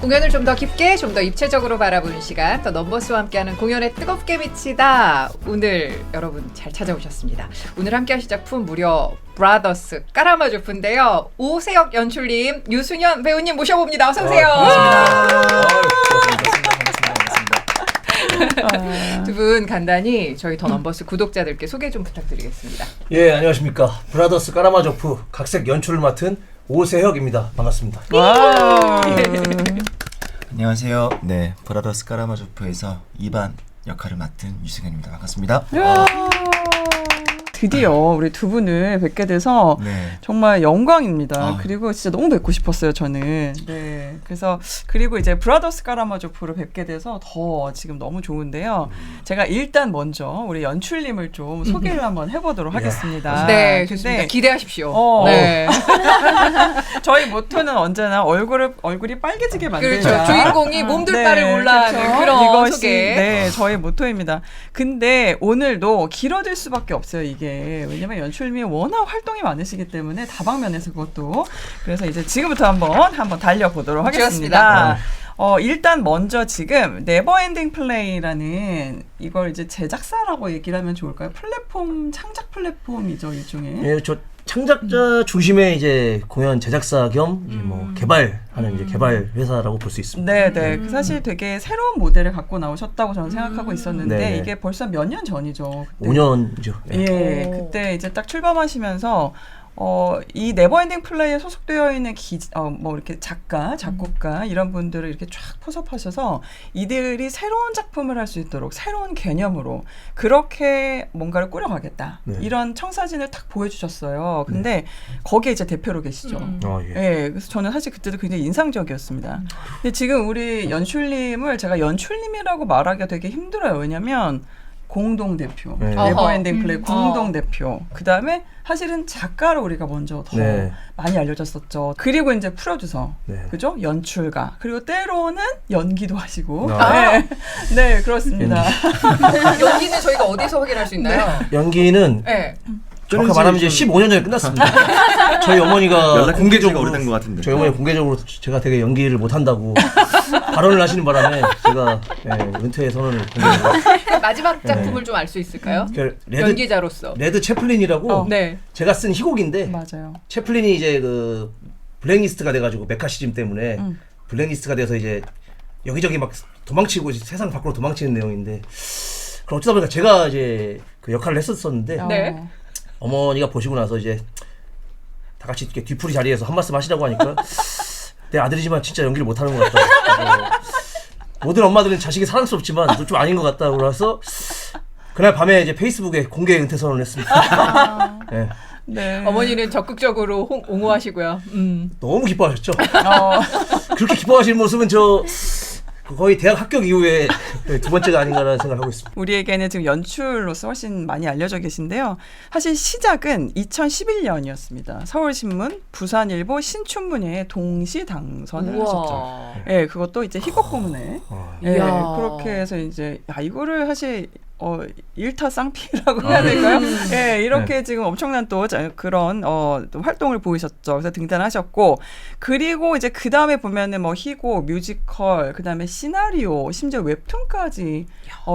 공연을 좀 더 깊게, 좀 더 입체적으로 바라보는 시간, 더 넘버스와 함께하는 공연에 뜨겁게 미치다. 오늘 여러분 잘 찾아오셨습니다. 오늘 함께하실 작품 무려 브라더스 까라마조프인데요. 오세혁 연출님, 유승현 배우님 모셔봅니다. 어서 오세요. 두 분 간단히 저희 더 넘버스 구독자들께 소개 좀 부탁드리겠습니다. 예, 안녕하십니까. 브라더스 까라마조프 각색 연출을 맡은 오세혁입니다. 반갑습니다. 안녕하세요. 네, 브라더스 까라마조프에서 2반 역할을 맡은 유승현입니다. 반갑습니다. 드디어 우리 두 분을 뵙게 돼서 네. 정말 영광입니다. 그리고 진짜 너무 뵙고 싶었어요, 저는. 네. 그래서 그리고 이제 브라더스 까라마조프를 뵙게 돼서 더 지금 너무 좋은데요. 제가 일단 먼저 우리 연출님을 좀 소개를 한번 해보도록 하겠습니다. 네, 좋습니다. 기대하십시오. 네. 저희 모토는 언제나 얼굴이 빨개지게 만들자. 그렇죠. 주인공이 몸둘바를 몰라하는 그렇죠? 그런 이것이 소개. 네, 저희 모토입니다. 근데 오늘도 길어질 수밖에 없어요, 이게. 왜냐면 연출님이 워낙 활동이 많으시기 때문에 다방면에서 그것도. 그래서 이제 지금부터 한번 달려보도록 하겠습니다. 일단 먼저 지금 네버엔딩 플레이라는 이걸 이제 제작사라고 얘기를 하면 좋을까요? 창작 플랫폼이죠, 일종의. 예, 저 창작자 중심의 이제 공연 제작사 겸 이제 뭐 개발하는 이제 개발 회사라고 볼 수 있습니다. 네. 사실 되게 새로운 모델을 갖고 나오셨다고 저는 생각하고 있었는데 네네. 이게 벌써 몇 년 전이죠. 그때. 5년이죠. 예, 그때 이제 딱 출범하시면서 이 네버엔딩 플레이에 소속되어 있는 뭐 이렇게 작곡가 이런 분들을 이렇게 쫙 포섭하셔서 이들이 새로운 작품을 할 수 있도록 새로운 개념으로 그렇게 뭔가를 꾸려가겠다. 네. 이런 청사진을 딱 보여주셨어요. 근데 거기에 이제 대표로 계시죠. 예. 예, 그래서 저는 사실 그때도 굉장히 인상적이었습니다. 근데 지금 우리 연출님을 제가 연출님이라고 말하기가 되게 힘들어요. 왜냐면 공동대표, 네. 네버엔딩 플레이 공동대표. 그 다음에 사실은 작가로 우리가 먼저 더 네. 많이 알려졌었죠. 그리고 이제 프로듀서, 네. 그죠? 연출가. 그리고 때로는 연기도 하시고. 아. 네, 그렇습니다. 연기는 저희가 어디서 확인할 수 있나요? 연기는 네. 정확히 말하면 이제 15년 전에 끝났습니다. 저희 어머니가 공개적으로 오래된 것 같은데. 저희 어머니 공개적으로 제가 되게 연기를 못한다고 발언을 하시는 바람에 제가 은퇴 선언을 공개적으로. 마지막 작품을 좀 알 수 있을까요? 연기자로서. 레드 채플린이라고 네. 제가 쓴 희곡인데 맞아요. 채플린이 이제 그 블랙리스트가 돼가지고 메카시즘 때문에 블랙리스트가 돼서 이제 여기저기 막 도망치고 세상 밖으로 도망치는 내용인데 그럼 어쩌다 보니까 제가 이제 그 역할을 했었는데 네. 어머니가 보시고 나서 이제 다 같이 이렇게 뒤풀이 자리에서 한 말씀 하시라고 하니까 내 아들이지만 진짜 연기를 못하는 것 같다. 모든 엄마들은 자식이 사랑스럽지만 너 좀 아닌 것 같다. 그래서 그날 밤에 이제 페이스북에 공개 은퇴 선언을 했습니다. 네. 네. 어머니는 적극적으로 옹호하시고요. 너무 기뻐하셨죠. 그렇게 기뻐하시는 모습은 저 거의 대학 합격 이후에 두 번째가 아닌가라는 생각을 하고 있습니다. 우리에게는 지금 연출로서 훨씬 많이 알려져 계신데요. 사실 시작은 2011년이었습니다. 서울신문, 부산일보, 신춘문예에 동시 당선을 하셨죠. 예, 그것도 이제 희곡 부문에. 예, 이야. 그렇게 해서 이제 이거를 사실 일타쌍피라고 해야 될까요? 예, 이렇게 지금 엄청난 또 그런 또 활동을 보이셨죠. 그래서 등단하셨고, 그리고 이제 그 다음에 보면은 뭐 희곡, 뮤지컬, 그 다음에 시나리오, 심지어 웹툰까지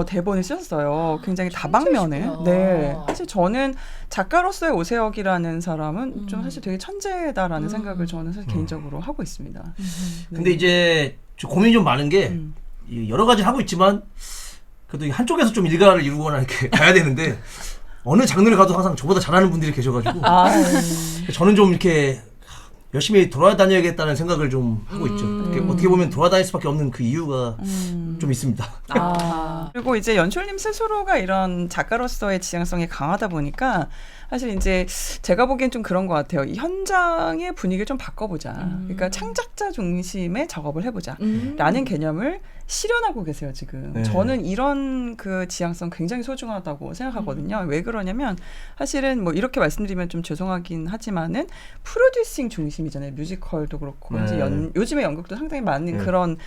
대본을 쓰셨어요. 굉장히 다방면에. 천재시구나. 네, 사실 저는 작가로서의 오세혁이라는 사람은 좀 사실 되게 천재다라는 생각을 저는 사실 개인적으로 하고 있습니다. 근데 이제 저 고민이 좀 많은 게 여러 가지를 하고 있지만 그래도 한쪽에서 좀 일가를 이루거나 이렇게 가야 되는데 어느 장르를 가도 항상 저보다 잘하는 분들이 계셔가지고 저는 좀 이렇게 열심히 돌아다녀야겠다는 생각을 좀 하고 있죠. 어떻게 보면 돌아다닐 수밖에 없는 그 이유가 좀 있습니다. 그리고 이제 연출님 스스로가 이런 작가로서의 지향성이 강하다 보니까 사실 이제 제가 보기엔 좀 그런 것 같아요. 이 현장의 분위기를 좀 바꿔보자. 그러니까 창작자 중심의 작업을 해보자. 라는 개념을 실현하고 계세요, 지금. 네. 저는 이런 그 지향성 굉장히 소중하다고 생각하거든요. 왜 그러냐면 사실은 뭐 이렇게 말씀드리면 좀 죄송하긴 하지만은 프로듀싱 중심이잖아요. 뮤지컬도 그렇고 이제 요즘에 연극도 상당히 많은 그런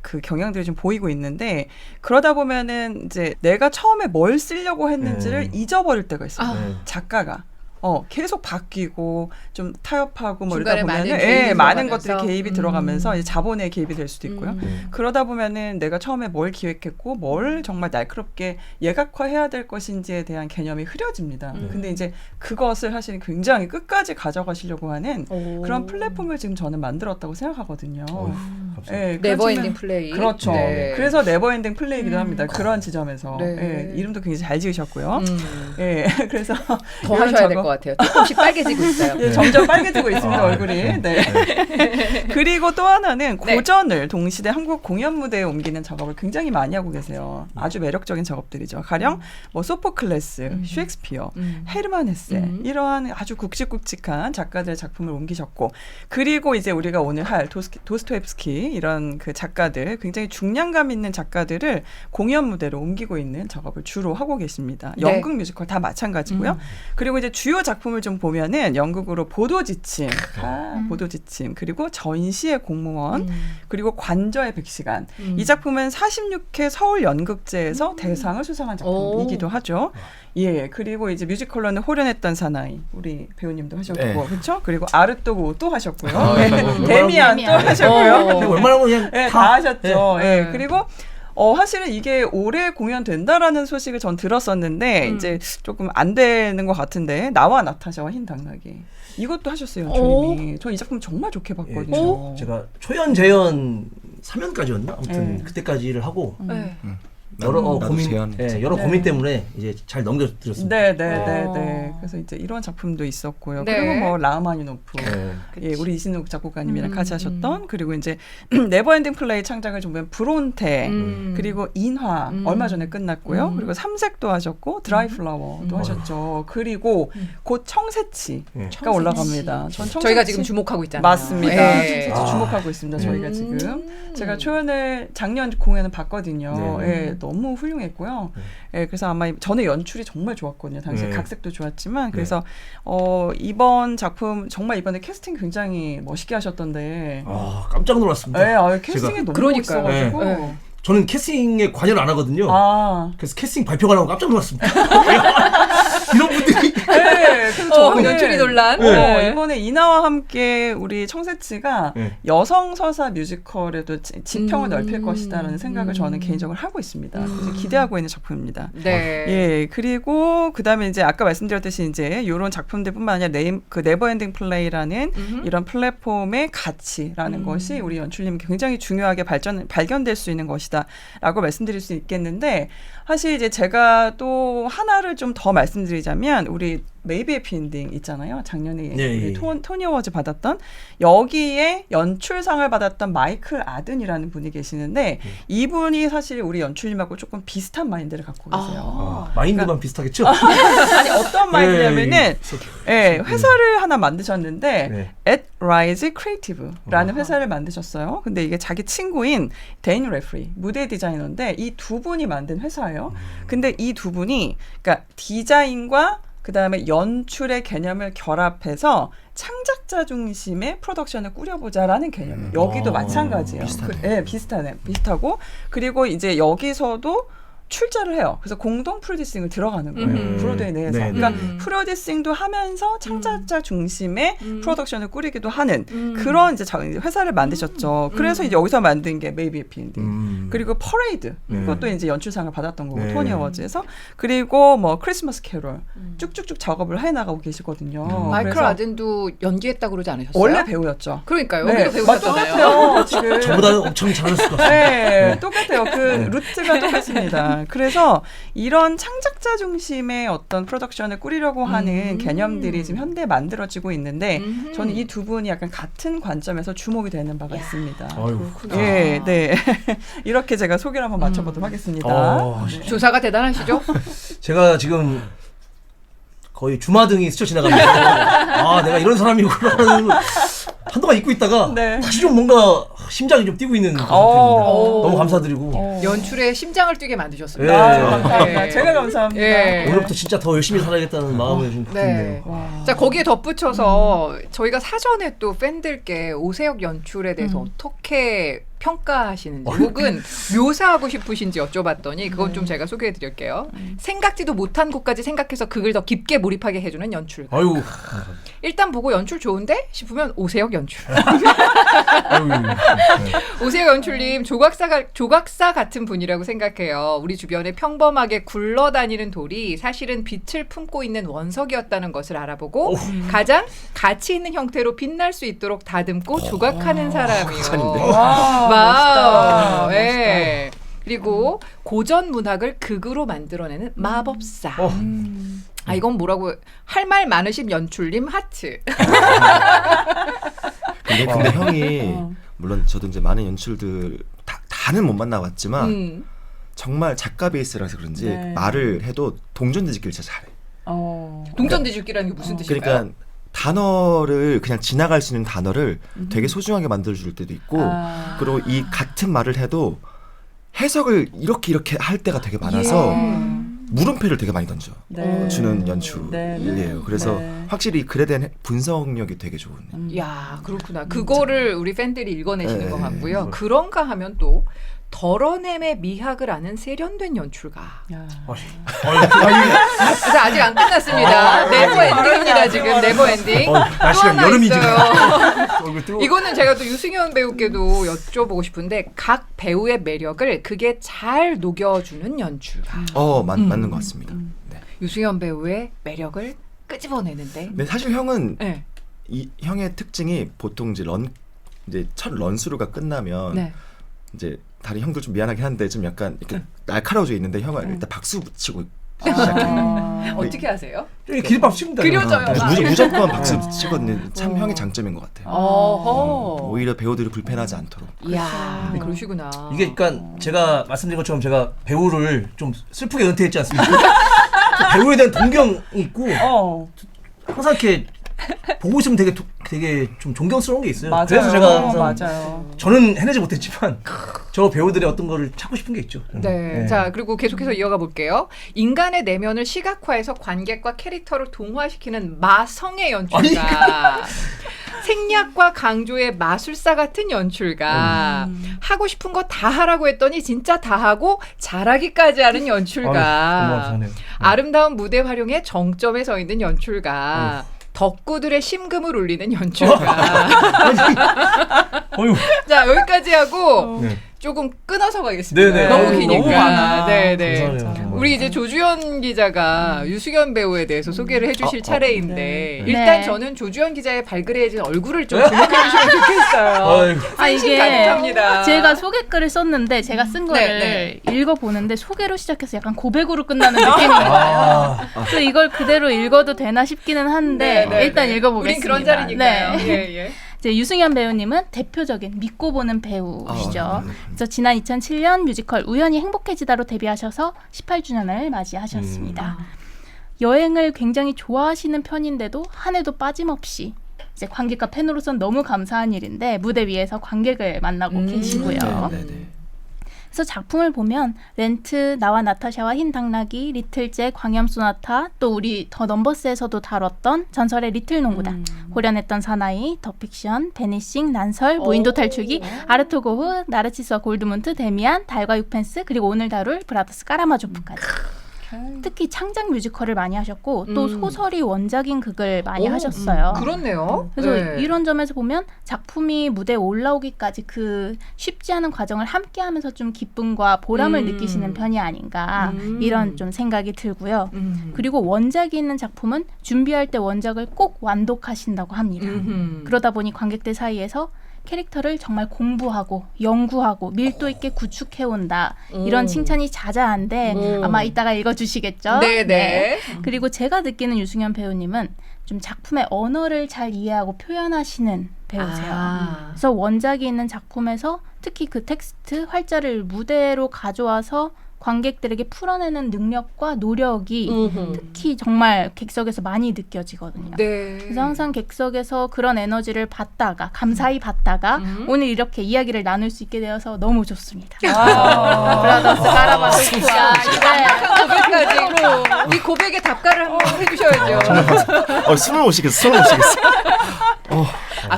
그 경향들이 좀 보이고 있는데 그러다 보면은 이제 내가 처음에 뭘 쓰려고 했는지를 잊어버릴 때가 있어요. 작가가. 계속 바뀌고 좀 타협하고 뭐 중간에 이러다 보면은 많은 개입이 많은 들어가면서. 것들이 개입이 들어가면서 이제 자본의 개입이 될 수도 있고요. 그러다 보면은 내가 처음에 뭘 기획했고 뭘 정말 날카롭게 예각화해야 될 것인지에 대한 개념이 흐려집니다. 근데 이제 그것을 사실 굉장히 끝까지 가져가시려고 하는 그런 플랫폼을 지금 저는 만들었다고 생각하거든요. 감사합니다. 네, 네버엔딩 플레이. 그렇죠. 네. 그래서 네버엔딩 플레이이기도 합니다. 그런 지점에서. 네. 예, 이름도 굉장히 잘 지으셨고요. 예, 그래서 더 이런 하셔야 될 작업- 것 같아요. 조금씩 빨개지고 있어요. 예, 점점 빨개지고 있습니다, 얼굴이. 네. 네. 그리고 또 하나는 고전을 동시대 한국 공연 무대에 옮기는 작업을 굉장히 많이 하고 계세요. 아주 매력적인 작업들이죠. 가령 뭐 소포클레스, 셰익스피어, 헤르만 헤세 이러한 아주 굵직굵직한 작가들의 작품을 옮기셨고, 그리고 이제 우리가 오늘 할 도스토옙스키 이런 그 작가들, 굉장히 중량감 있는 작가들을 공연 무대로 옮기고 있는 작업을 주로 하고 계십니다. 네. 연극 뮤지컬 다 마찬가지고요. 그리고 이제 주요 작품을 좀 보면은 연극으로 보도지침, 보도지침, 그리고 전시의 공무원, 그리고 관저의 100시간. 이 작품은 46회 서울 연극제에서 대상을 수상한 작품이기도 하죠. 예, 그리고 이제 뮤지컬로는 호련했던 사나이, 우리 배우님도 하셨고, 네. 그렇죠? 그리고 아르토고 또 하셨고요. 아, 네. 네. 데미안 또 하셨고요. 근데 웬만하면 그냥 네, 다 다 하셨죠. 네. 예, 그리고 사실은 이게 올해 공연된다라는 소식을 전 들었었는데 이제 조금 안 되는 것 같은데, 나와 나타샤와 흰 당나귀 이것도 하셨어요, 연출님이. 전 이 작품 정말 좋게 봤거든요. 제가 초연 재연 3연까지였나? 아무튼 네. 그때까지를 하고 네. 여러 나도 고민, 재연했지. 여러 네. 고민 때문에 이제 잘 넘겨드렸습니다. 네, 네, 네, 네. 그래서 이제 이런 작품도 있었고요. 네. 그리고 뭐 라흐마니노프, 네. 예, 우리 이진욱 작곡가님이랑 같이 하셨던, 그리고 이제 네버엔딩 플레이 창작을 좀 보면 브론테, 그리고 인화 얼마 전에 끝났고요. 그리고 삼색도 하셨고 드라이 플라워도 하셨죠. 그리고 곧 청새치가 네. 올라갑니다. 전 청새치 저희가 지금 주목하고 있잖아요. 맞습니다. 네. 청새치 주목하고 있습니다. 저희가 지금 제가 초연을 작년 공연을 봤거든요. 네. 예, 너무 훌륭했고요. 예, 그래서 아마 저는 연출이 정말 좋았거든요. 당시 네. 각색도 좋았지만, 그래서 이번 작품 정말 이번에 캐스팅 굉장히 멋있게 하셨던데. 아, 깜짝 놀랐습니다. 네, 캐스팅이 제가- 너무 그러니까요. 멋있어가지고. 네. 저는 캐스팅에 관여를 안 하거든요. 아, 그래서 캐스팅 발표가 나고 깜짝 놀랐습니다. 이런 분들이 네, 그래서 저는 연출이 논란. 네. 이번에 이나와 함께 우리 청새치가 네. 여성 서사 뮤지컬에도 지평을 넓힐 것이다라는 생각을 저는 개인적으로 하고 있습니다. 그래서 기대하고 있는 작품입니다. 네. 예, 그리고 그다음에 이제 아까 말씀드렸듯이 이제 이런 작품들뿐만 아니라 그 네버엔딩 플레이라는 이런 플랫폼의 가치라는 것이 우리 연출님 굉장히 중요하게 발견될 수 있는 것이다라고 말씀드릴 수 있겠는데, 사실 이제 제가 또 하나를 좀 더 말씀드리자면, 우리 메이비 해피 엔딩 있잖아요. 작년에 네, 우리 예. 토니 어워즈 받았던, 여기에 연출상을 받았던 마이클 아든이라는 분이 계시는데, 이분이 사실 우리 연출님하고 조금 비슷한 마인드를 갖고 계세요. 마인드만 비슷하겠죠? 아니 어떤 마인드냐면은 네. 예, 회사를 하나 만드셨는데 네. At Rise Creative라는 회사를 만드셨어요. 근데 이게 자기 친구인 데인 레프리 무대 디자이너인데, 이 두 분이 만든 회사예요. 근데 이 두 분이 그러니까 디자인과 그다음에 연출의 개념을 결합해서 창작자 중심의 프로덕션을 꾸려보자라는 개념. 여기도 마찬가지예요. 비슷하네. 네, 비슷하고, 그리고 이제 여기서도 출자를 해요. 그래서 공동 프로듀싱을 들어가는 거예요. 브로드웨이 내에서. 네, 그러니까 네. 프로듀싱도 하면서 창작자 중심의 프로덕션을 꾸리기도 하는 그런 이제 회사를 만드셨죠. 그래서 이제 여기서 만든 게 메이비 해피 엔딩. 그리고 퍼레이드. 그것도 이제 연출상을 받았던 거고, 네. 토니 어워즈에서. 그리고 뭐 크리스마스 캐롤 쭉쭉쭉 작업을 해 나가고 계시거든요. 마이클 그래서 아든도 연기했다고 그러지 않으셨어요? 원래 배우였죠. 그러니까요. 네, 여기도 배우셨잖아요. 똑같아요. 지금. 저보다 엄청 잘했을 것 같아요. 네, 똑같아요. 그 루트가 똑같습니다. 그래서 이런 창작자 중심의 어떤 프로덕션을 꾸리려고 하는 개념들이 지금 현대에 만들어지고 있는데, 저는 이 두 분이 약간 같은 관점에서 주목이 되는 바가 있습니다. 아유. 예, 네. 이렇게 제가 소개를 한번 맞춰보도록 하겠습니다. 조사가 대단하시죠? 제가 지금 거의 주마등이 스쳐 지나가면서 아, 내가 이런 사람이구나 하는 한동안 잊고 있다가 네. 다시 좀 뭔가 심장이 좀 뛰고 있는 그런 상태입니다. 너무 감사드리고 연출에 심장을 뛰게 만드셨습니다. 네. 아, 감사합니다. 네. 제가 감사합니다. 예. 오늘부터 진짜 더 열심히 살아야겠다는 마음을 좀 갖고 네. 있네요. 자, 거기에 덧붙여서 저희가 사전에 또 팬들께 오세혁 연출에 대해서 어떻게 평가하시는지 혹은 묘사하고 싶으신지 여쭤봤더니 그건 좀 제가 소개해드릴게요. 생각지도 못한 곳까지 생각해서 그걸 더 깊게 몰입하게 해주는 연출가. 아유. 일단 보고 연출 좋은데 싶으면 오세혁 연출. 아유. 오세혁 연출님 조각사 같은 분이라고 생각해요. 우리 주변에 평범하게 굴러다니는 돌이 사실은 빛을 품고 있는 원석이었다는 것을 알아보고 가장 가치 있는 형태로 빛날 수 있도록 다듬고 조각하는 사람이요. 멋있다. 네. 그리고 고전 문학을 극으로 만들어내는 마법사. 아 이건 뭐라고 할 말 많으신 연출님 하트. 근데 형이 물론 저도 이제 많은 연출들 다는 못 만나봤지만 정말 작가 베이스라서 그런지 네. 말을 해도 동전 뒤집기를 진짜 잘해. 동전 뒤집기라는 게 무슨 뜻일까요? 그러니까 단어를 그냥 지나갈 수 있는 단어를 되게 소중하게 만들어줄 때도 있고 그리고 이 같은 말을 해도 해석을 이렇게 할 때가 되게 많아서 물음표를 되게 많이 던져 주는 연출이에요. 그래서 확실히 글에 대한 분석력이 되게 좋은. 야 그렇구나. 그거를 우리 팬들이 읽어내시는 네. 것 같고요. 그런가 하면 또 덜어냄의 미학을 아는 세련된 연출가. 그래서 아직 안 끝났습니다. 네버 엔딩입니다. 지금 네버 엔딩. 날씨가 하나 여름이지. 있어요. 이거는 제가 또 유승현 배우께도 여쭤보고 싶은데 각 배우의 매력을 극에 잘 녹여주는 연출가. 맞는 것 같습니다. 네. 유승현 배우의 매력을 끄집어내는데. 근데 사실 형은 네. 이 형의 특징이 보통 이제 첫 런스루가 끝나면 네. 이제 다른 형들 좀 미안하긴 한데 좀 약간 이렇게 날카로워져 있는데 형은 일단 박수 붙이고 시작해. 어떻게 하세요? 기립박 칩니다. 그려져요. 무조건 박수 치거든요. 참 형의 장점인 것 같아요. 어허. 오히려 배우들이 불편하지 않도록. 이야, 그러시구나. 이게 그러니까 제가 말씀드린 것처럼 제가 배우를 좀 슬프게 은퇴했지 않습니까? 그 배우에 대한 동경이 있고 항상 이렇게 보고 있으면 되게 좀 존경스러운 게 있어요. 맞아요. 그래서 제가 항상 맞아요. 저는 해내지 못했지만 저 배우들의 어떤 거를 찾고 싶은 게 있죠. 네. 자, 그리고 계속해서 이어가 볼게요. 인간의 내면을 시각화해서 관객과 캐릭터를 동화시키는 마성의 연출가. 생략과 강조의 마술사 같은 연출가. 하고 싶은 거 다 하라고 했더니 진짜 다 하고 잘하기까지 하는 연출가. 너무 감사하네요. 아름다운 무대 활용에 정점에 서 있는 연출가. 덕구들의 심금을 울리는 연출가. 어휴. 자, 여기까지 하고 네. 조금 끊어서 가겠습니다. 네네. 너무 너무 기니까. 많아. 네네. 감사하네요. 우리 이제 조주현 기자가 유승현 배우에 대해서 소개를 해주실 차례인데 네. 일단 네. 저는 조주현 기자의 발그레해진 얼굴을 좀 주목해 주시면 좋겠어요. 어휴. 팬심 가득합니다. 제가 소개글을 썼는데 제가 쓴 거를 네. 읽어보는데 소개로 시작해서 약간 고백으로 끝나는 느낌인 거예요. 그래서 이걸 그대로 읽어도 되나 싶기는 한데 네, 일단 네. 읽어보겠습니다. 우린 그런 자리니까요. 네. 예, 예. 이제 유승현 배우님은 대표적인 믿고 보는 배우시죠. 그래서 지난 2007년 뮤지컬 우연히 행복해지다로 데뷔하셔서 18주년을 맞이하셨습니다. 여행을 굉장히 좋아하시는 편인데도 한 해도 빠짐없이 이제 관객과 팬으로서는 너무 감사한 일인데 무대 위에서 관객을 만나고 계시고요. 네네. 그래서 작품을 보면 렌트, 나와 나타샤와 흰 당나귀, 리틀잭, 광염 소나타, 또 우리 더 넘버스에서도 다뤘던 전설의 리틀 농구단, 고려냈던 사나이, 더 픽션, 베니싱, 난설, 무인도 탈출기, 아르토고흐, 나르치스와 골드문트, 데미안, 달과 육펜스, 그리고 오늘 다룰 브라더스 까라마조프까지. 특히 창작 뮤지컬을 많이 하셨고 또 소설이 원작인 극을 많이 하셨어요. 그렇네요. 그래서 네. 이런 점에서 보면 작품이 무대에 올라오기까지 그 쉽지 않은 과정을 함께하면서 좀 기쁨과 보람을 느끼시는 편이 아닌가 이런 좀 생각이 들고요. 그리고 원작이 있는 작품은 준비할 때 원작을 꼭 완독하신다고 합니다. 그러다 보니 관객들 사이에서 캐릭터를 정말 공부하고 연구하고 밀도 있게 구축해온다. 이런 칭찬이 자자한데 아마 이따가 읽어주시겠죠? 네네. 그리고 제가 느끼는 유승현 배우님은 좀 작품의 언어를 잘 이해하고 표현하시는 배우세요. 그래서 원작이 있는 작품에서 특히 그 텍스트, 활자를 무대로 가져와서 관객들에게 풀어내는 능력과 노력이 특히 정말 객석에서 많이 느껴지거든요. 네. 그래서 항상 객석에서 그런 에너지를 받다가 감사히 받다가 오늘 이렇게 이야기를 나눌 수 있게 되어서 너무 좋습니다. 브라더스 까라마조프와 고백까지 이 고백에 답가를 한번 해주셔야죠. 숨을 못 쉬겠어. 숨을 못 쉬겠어.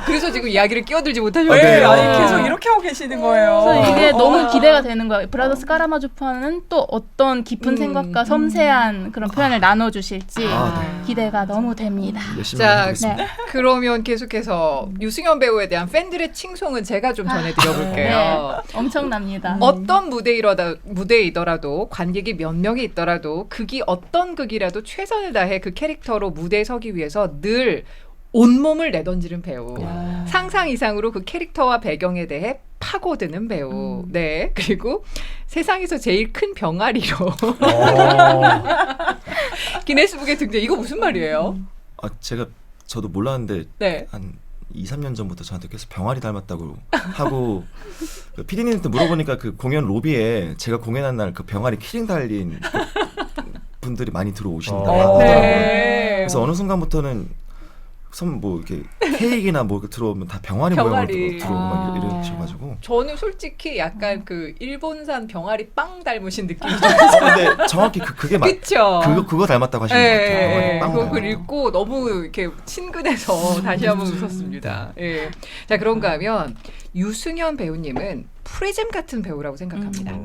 그래서 지금 이야기를 끼어들지 못하셨어요. 네, 아니 계속 이렇게 하고 계시는 거예요. 그래서 이게 너무 기대가 되는 거예요. 브라더스 까라마조프는 또 어떤 깊은 생각과 섬세한 그런 표현을 나눠주실지 기대가 너무 됩니다. 열심히 자, 하겠습니다. 그러면 계속해서 유승현 배우에 대한 팬들의 칭송은 제가 좀 전해드려볼게요. 네, 엄청납니다. 어떤 무대이더라도 관객이 몇 명이 있더라도 극이 어떤 극이라도 최선을 다해 그 캐릭터로 무대에 서기 위해서 늘 온몸을 내던지는 배우. 상상 이상으로 그 캐릭터와 배경에 대해 파고드는 배우. 네. 그리고 세상에서 제일 큰 병아리로 기네스북에 등장. 이거 무슨 말이에요? 저도 몰랐는데 네. 한 2, 3년 전부터 저한테 계속 병아리 닮았다고 하고 피디님한테 물어보니까 그 공연 로비에 제가 공연한 날 그 병아리 키링 달린 분들이 많이 들어오신다고 하더라고요. 네. 그래서 어느 순간부터는 뭐 이렇게 케이크나 뭐 들어오면 다 병아리 모양으로 들어오고 막 이러셔가지고 저는 솔직히 약간 그 일본산 병아리 빵 닮으신 느낌이 근데 정확히 그게 그쵸? 그거 닮았다고 하시는 것 같아요. 병아리 빵 그걸 읽고 너무 이렇게 친근해서 다시 한번 웃었습니다. 예. 자, 그런가 하면 유승현 배우님은 프리즘 같은 배우라고 생각합니다.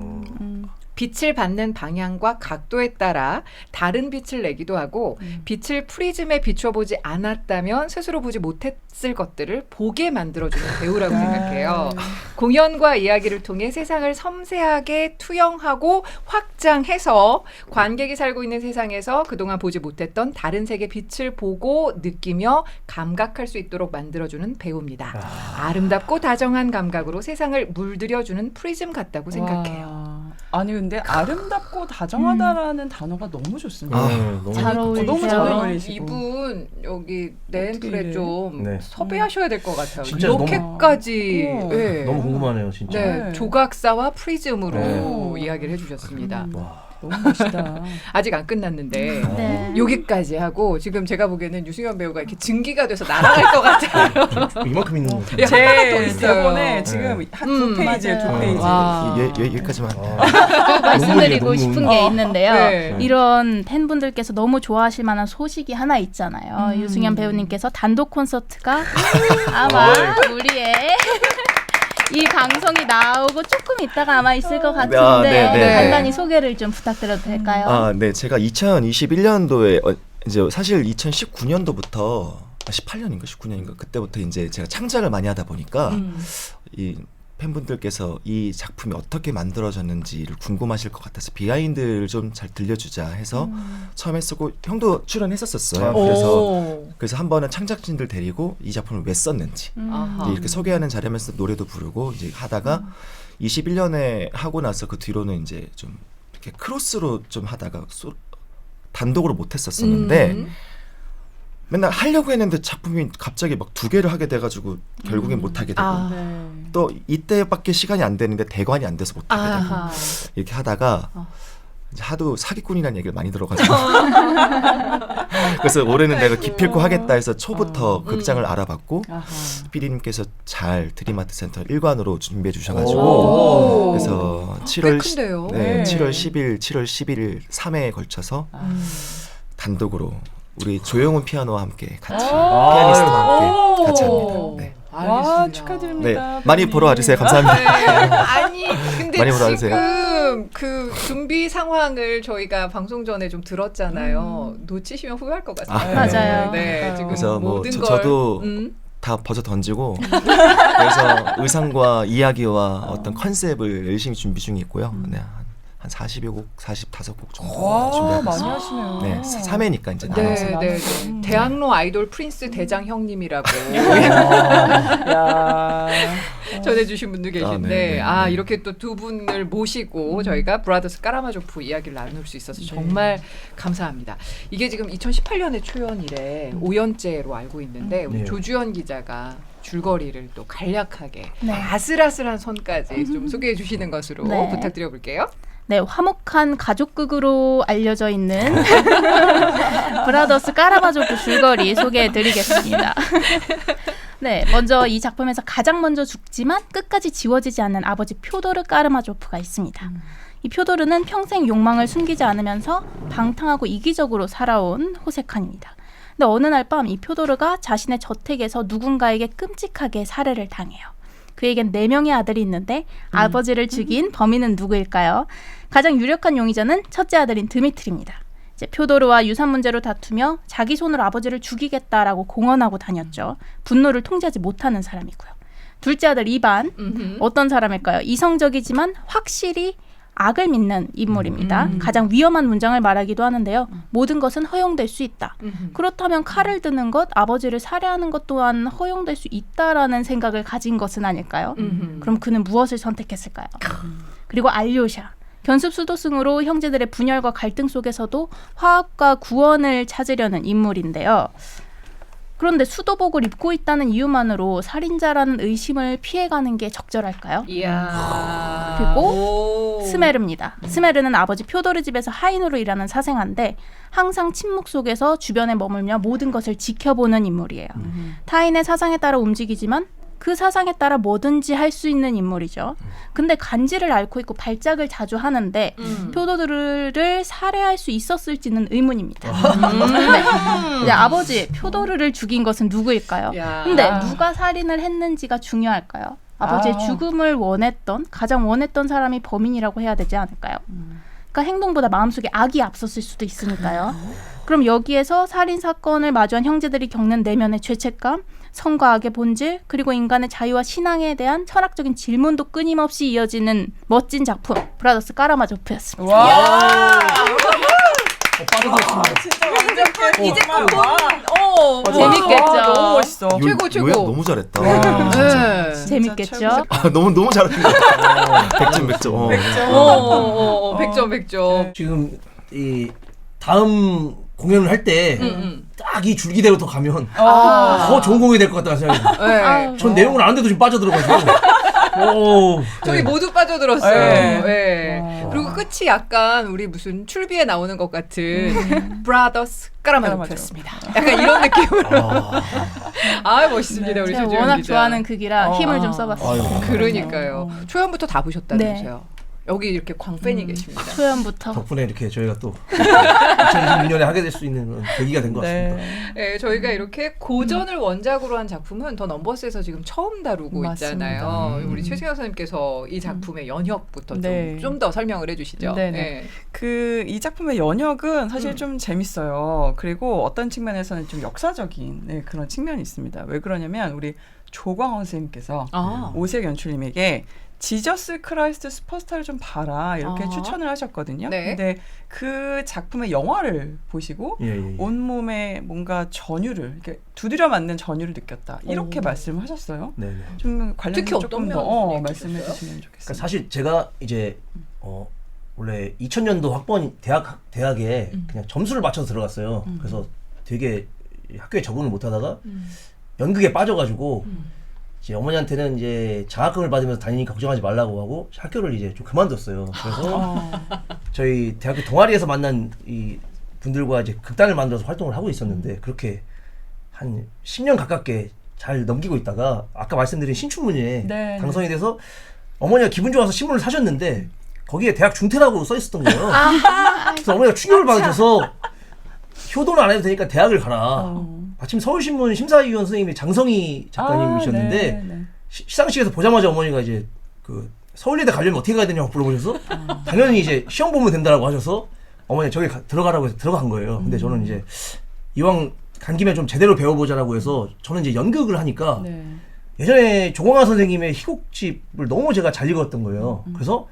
빛을 받는 방향과 각도에 따라 다른 빛을 내기도 하고 빛을 프리즘에 비춰보지 않았다면 스스로 보지 못했을 것들을 보게 만들어주는 배우라고 생각해요. 공연과 이야기를 통해 세상을 섬세하게 투영하고 확장해서 관객이 살고 있는 세상에서 그동안 보지 못했던 다른 색의 빛을 보고 느끼며 감각할 수 있도록 만들어주는 배우입니다. 아름답고 다정한 감각으로 세상을 물들여주는 프리즘 같다고 생각해요. 아니 근데 아름답고 다정하다라는 단어가 너무 좋습니다. 너무 잘 어울리죠. 너무 잘 어울리시고. 이분 여기 내엔플에 어떻게 좀 네. 섭외하셔야 될 것 같아요. 진짜 이렇게까지 네. 너무 궁금하네요, 진짜. 네, 네. 조각사와 프리즘으로 네. 이야기를 해주셨습니다. 와. 너무 멋있다. 아직 안 끝났는데 네. 여기까지 하고 지금 제가 보기에는 유승현 배우가 이렇게 증기가 돼서 날아갈 것 같아요. 이만큼 있는 거. 예, 하나가 더 있어요. 대본에 지금 한 두 페이지에 두 맞아요. 페이지. 와. 여기까지만. 말씀드리고 논문이에요, 싶은 논문. 게 있는데요. 네. 이런 팬분들께서 너무 좋아하실 만한 소식이 하나 있잖아요. 유승현 배우님께서 단독 콘서트가 아마 우리의 이 방송이 나오고 조금 있다가 아마 있을 것 같은데 네. 간단히 소개를 좀 부탁드려도 될까요? 네, 제가 2021년도에 이제 사실 2019년도부터 18년인가 19년인가 그때부터 이제 제가 창작을 많이 하다 보니까 이 팬분들께서 이 작품이 어떻게 만들어졌는지를 궁금하실 것 같아서 비하인드를 좀 잘 들려주자 해서 처음에 쓰고 형도 출연했었어요. 그래서 한 번은 창작진들 데리고 이 작품을 왜 썼는지 아하. 이렇게 소개하는 자리면서 노래도 부르고 이제 하다가 21년에 하고 나서 그 뒤로는 이제 좀 이렇게 크로스로 좀 하다가 단독으로 못 했었었는데 맨날 하려고 했는데 작품이 갑자기 막 2개를 하게 돼가지고 결국엔 못 하게 되고 네. 또 이때밖에 시간이 안 되는데 대관이 안 돼서 못 하게 되고 아하. 이렇게 하다가 이제 하도 사기꾼이라는 얘기를 많이 들어가지고 그래서 올해는 내가 기필코 하겠다 해서 초부터 극장을 알아봤고 아하. PD님께서 잘 드림아트 센터 1관으로 준비해 오. 주셔가지고 그래서 꽤 7월 큰데요. 네, 네. 7월 10일, 7월 11일 3회에 걸쳐서 단독으로 우리 조영훈 피아노와 함께 같이 피아니스트와 함께 같이 합니다. 네. 와 알겠습니다. 축하드립니다. 네, 많이 보러 와주세요. 감사합니다. 네. 아니 근데 많이 보러 와주세요. 지금 그 준비 상황을 저희가 방송 전에 좀 들었잖아요. 놓치시면 후회할 것 같아요. 맞아요. 네, 지금 그래서 뭐 모든 걸 저도 다 벗어 던지고 그래서 의상과 이야기와 어떤 컨셉을 열심히 준비 중에 있고요. 네, 한 40여 곡, 45곡 정도 와 준비하고 많이 있습니다. 하시네요. 네, 3회니까 이제 네, 나눠서. 네. 대학로 아이돌 프린스 대장 형님이라고 야. 전해주신 분도 계신데 네, 네. 이렇게 또 두 분을 모시고 저희가 브라더스 까라마조프 이야기를 나눌 수 있어서 정말 감사합니다. 이게 지금 2018년에 초연이래 5년째로 알고 있는데 우리 네. 조주현 기자가 줄거리를 또 간략하게 네. 아슬아슬한 선까지 좀 소개해 주시는 것으로 네. 부탁드려 볼게요. 네, 화목한 가족극으로 알려져 있는 브라더스 까라마조프 줄거리 소개해드리겠습니다. 네, 먼저 이 작품에서 가장 먼저 죽지만 끝까지 지워지지 않는 아버지 표도르 까라마조프가 있습니다. 이 표도르는 평생 욕망을 숨기지 않으면서 방탕하고 이기적으로 살아온 호색한입니다. 근데 어느 날 밤 이 표도르가 자신의 저택에서 누군가에게 끔찍하게 살해를 당해요. 그에겐 4명의 아들이 있는데 아버지를 죽인 범인은 누구일까요? 가장 유력한 용의자는 첫째 아들인 드미트리입니다. 이제 표도르와 유산 문제로 다투며 자기 손으로 아버지를 죽이겠다라고 공언하고 다녔죠. 분노를 통제하지 못하는 사람이고요. 둘째 아들 이반, 어떤 사람일까요? 이성적이지만 확실히 악을 믿는 인물입니다. 가장 위험한 문장을 말하기도 하는데요. 모든 것은 허용될 수 있다. 그렇다면 칼을 드는 것, 아버지를 살해하는 것 또한 허용될 수 있다라는 생각을 가진 것은 아닐까요? 그럼 그는 무엇을 선택했을까요? 그리고 알료샤. 견습 수도승으로 형제들의 분열과 갈등 속에서도 화합과 구원을 찾으려는 인물인데요. 그런데 수도복을 입고 있다는 이유만으로 살인자라는 의심을 피해가는 게 적절할까요? 이야. 그리고 스메르입니다. 스메르는 아버지 표도르 집에서 하인으로 일하는 사생아인데 항상 침묵 속에서 주변에 머물며 모든 것을 지켜보는 인물이에요. 타인의 사상에 따라 움직이지만 그 사상에 따라 뭐든지 할 수 있는 인물이죠. 근데 간지를 앓고 있고 발작을 자주 하는데 표도르를 살해할 수 있었을지는 의문입니다. 근데 아버지 표도르를 죽인 것은 누구일까요? 근데 누가 살인을 했는지가 중요할까요? 아버지의 죽음을 가장 원했던 사람이 범인이라고 해야 되지 않을까요? 그러니까 행동보다 마음속에 악이 앞섰을 수도 있으니까요. 그럼 여기에서 살인 사건을 마주한 형제들이 겪는 내면의 죄책감, 선과 악의 본질, 그리고 인간의 자유와 신앙에 대한 철학적인 질문도 끊임없이 이어지는 멋진 작품 브라더스 까라마조프였습니다. 와. 빠져들었습니다. 진짜 완전 이제 재밌겠죠. 너무 멋있어. 최고. 요약 너무 잘했다. 네. 재밌겠죠? 너무 잘했는 것 같아. 100점 100점. 100점. 지금 이 다음 공연을 할 때 딱 이 줄기대로 더 가면 더 좋은 공연이 될 것 같다는 생각이 들어요. 네. 전 내용을 아는데도 지금 빠져들어가지고. 오, 저희 네. 모두 빠져들었어요. 네. 네. 그리고 끝이 약간 우리 무슨 출비에 나오는 것 같은 브라더스 까라마조프였습니다. 약간 이런 느낌으로. 멋있습니다. 우리 제가 조지현 워낙 기자. 좋아하는 극이라 힘을 좀 써봤어요. 그러니까요. 초연부터 다 보셨다면서요. 여기 이렇게 광팬이 계십니다. 초연부터. 덕분에 이렇게 저희가 또 2026년에 하게 될 수 있는 그런 계기가 된 것 같습니다. 네, 저희가 이렇게 고전을 원작으로 한 작품은 더 넘버스에서 지금 처음 다루고 맞습니다. 있잖아요. 우리 최승현 선생님께서 이 작품의 연역부터 네. 좀 더 설명을 해주시죠. 네네. 이 작품의 연역은 사실 좀 재밌어요. 그리고 어떤 측면에서는 좀 역사적인 그런 측면이 있습니다. 왜 그러냐면 우리 조광호 선생님께서 오색 연출님에게 지저스 크라이스트 슈퍼스타를 좀 봐라 이렇게 추천을 하셨거든요. 네. 근데 그 작품의 영화를 보시고 온몸에 뭔가 전율을 이렇게 두드려 맞는 전율을 느꼈다 이렇게 말씀을 하셨어요. 네네. 좀 관련해서 특히 조금 어떤 더 면을 말씀해 얘기해 주시면 좋겠습니다. 그러니까 사실 제가 이제 원래 2000년도 학번 대학에 그냥 점수를 맞춰서 들어갔어요. 그래서 되게 학교에 적응을 못하다가 연극에 빠져가지고 이제 어머니한테는 이제 장학금을 받으면서 다니니까 걱정하지 말라고 하고 학교를 이제 좀 그만뒀어요. 그래서 저희 대학교 동아리에서 만난 이 분들과 이제 극단을 만들어서 활동을 하고 있었는데 그렇게 한 10년 가깝게 잘 넘기고 있다가 아까 말씀드린 신춘문예에 당선이 돼서 어머니가 기분 좋아서 신문을 사셨는데 거기에 대학 중퇴라고 써 있었던 거예요. 그래서 어머니가 충격을 받으셔서 효도는 안 해도 되니까 대학을 가라. 마침 서울신문 심사위원 선생님이 장성희 작가님이셨는데 시상식에서 보자마자 어머니가 이제 그 서울예대 가려면 어떻게 가야 되냐고 물어보셔서 당연히 이제 시험 보면 된다라고 하셔서 어머니 저기 들어가라고 해서 들어간 거예요. 근데 저는 이제 이왕 간 김에 좀 제대로 배워보자라고 해서 저는 이제 연극을 하니까 예전에 조광화 선생님의 희곡집을 너무 제가 잘 읽었던 거예요. 그래서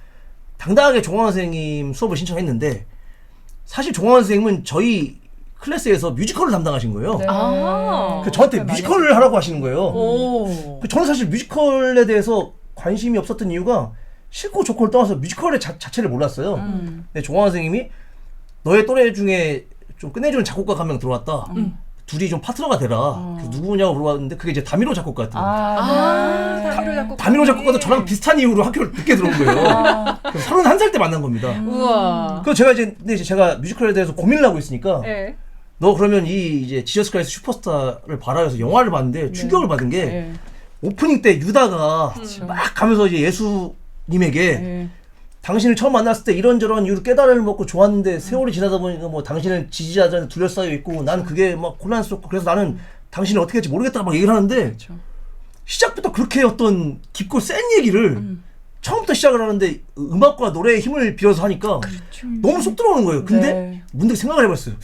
당당하게 조광화 선생님 수업을 신청했는데 사실 조광화 선생님은 저희 클래스에서 뮤지컬을 담당하신 거예요. 그래서 저한테 뮤지컬을 하라고 하시는 거예요. 저는 사실 뮤지컬에 대해서 관심이 없었던 이유가 싫고 좋고를 떠나서 뮤지컬의 자체를 몰랐어요. 근데 조광화 선생님이 너의 또래 중에 좀 끝내주는 작곡가가 한 명 들어왔다. 둘이 좀 파트너가 되라. 그래서 누구냐고 물어봤는데 그게 이제 다미로 작곡가였대요. 다미로 작곡가도 저랑 비슷한 이유로 학교를 늦게 들어온 거예요. 31살 때 만난 겁니다. 우와. 그래서 제가 근데 제가 뮤지컬에 대해서 고민을 하고 있으니까 너 그러면 이제 지저스 크라이스트 슈퍼스타를 봐라 해서 영화를 봤는데 충격을 받은 게 오프닝 때 유다가 막 가면서 이제 예수님에게 당신을 처음 만났을 때 이런저런 이유로 깨달음을 먹고 좋았는데 세월이 지나다 보니까 뭐 당신을 지지자들한테 둘러싸여 있고 난 그게 막 혼란스럽고 그래서 나는 당신을 어떻게 할지 모르겠다 막 얘기를 하는데 그렇죠. 시작부터 그렇게 어떤 깊고 센 얘기를 처음부터 시작을 하는데 음악과 노래의 힘을 빌어서 하니까 너무 속 들어오는 거예요. 근데 네. 문득 생각을 해봤어요.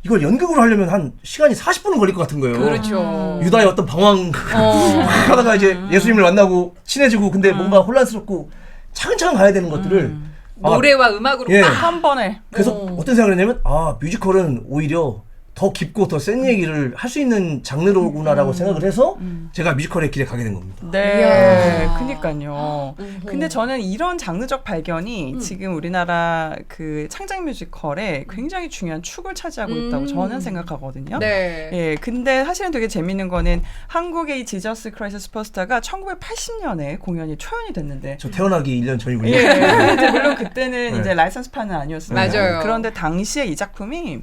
이걸 연극으로 하려면 한 시간이 40분은 걸릴 것 같은 거예요. 그렇죠. 유다의 어떤 방황 하다가 이제 예수님을 만나고 친해지고 근데 뭔가 혼란스럽고 차근차근 가야 되는 것들을 노래와 음악으로 예. 딱 한 번에. 그래서 어떤 생각을 했냐면 뮤지컬은 오히려 더 깊고 더 센 얘기를 할 수 있는 장르로구나라고 생각을 해서 제가 뮤지컬의 길에 가게 된 겁니다. 네, 그니까요. 근데 저는 이런 장르적 발견이 지금 우리나라 그 창작 뮤지컬에 굉장히 중요한 축을 차지하고 있다고 저는 생각하거든요. 네. 예, 근데 사실은 되게 재밌는 거는 한국의 이 지저스 크라이스트 슈퍼스타가 1980년에 공연이 초연이 됐는데 저 태어나기 1년 전이군요. 예, 근데 물론 그때는 네. 이제 라이선스판은 아니었습니다. 맞아요. 그런데 당시에 이 작품이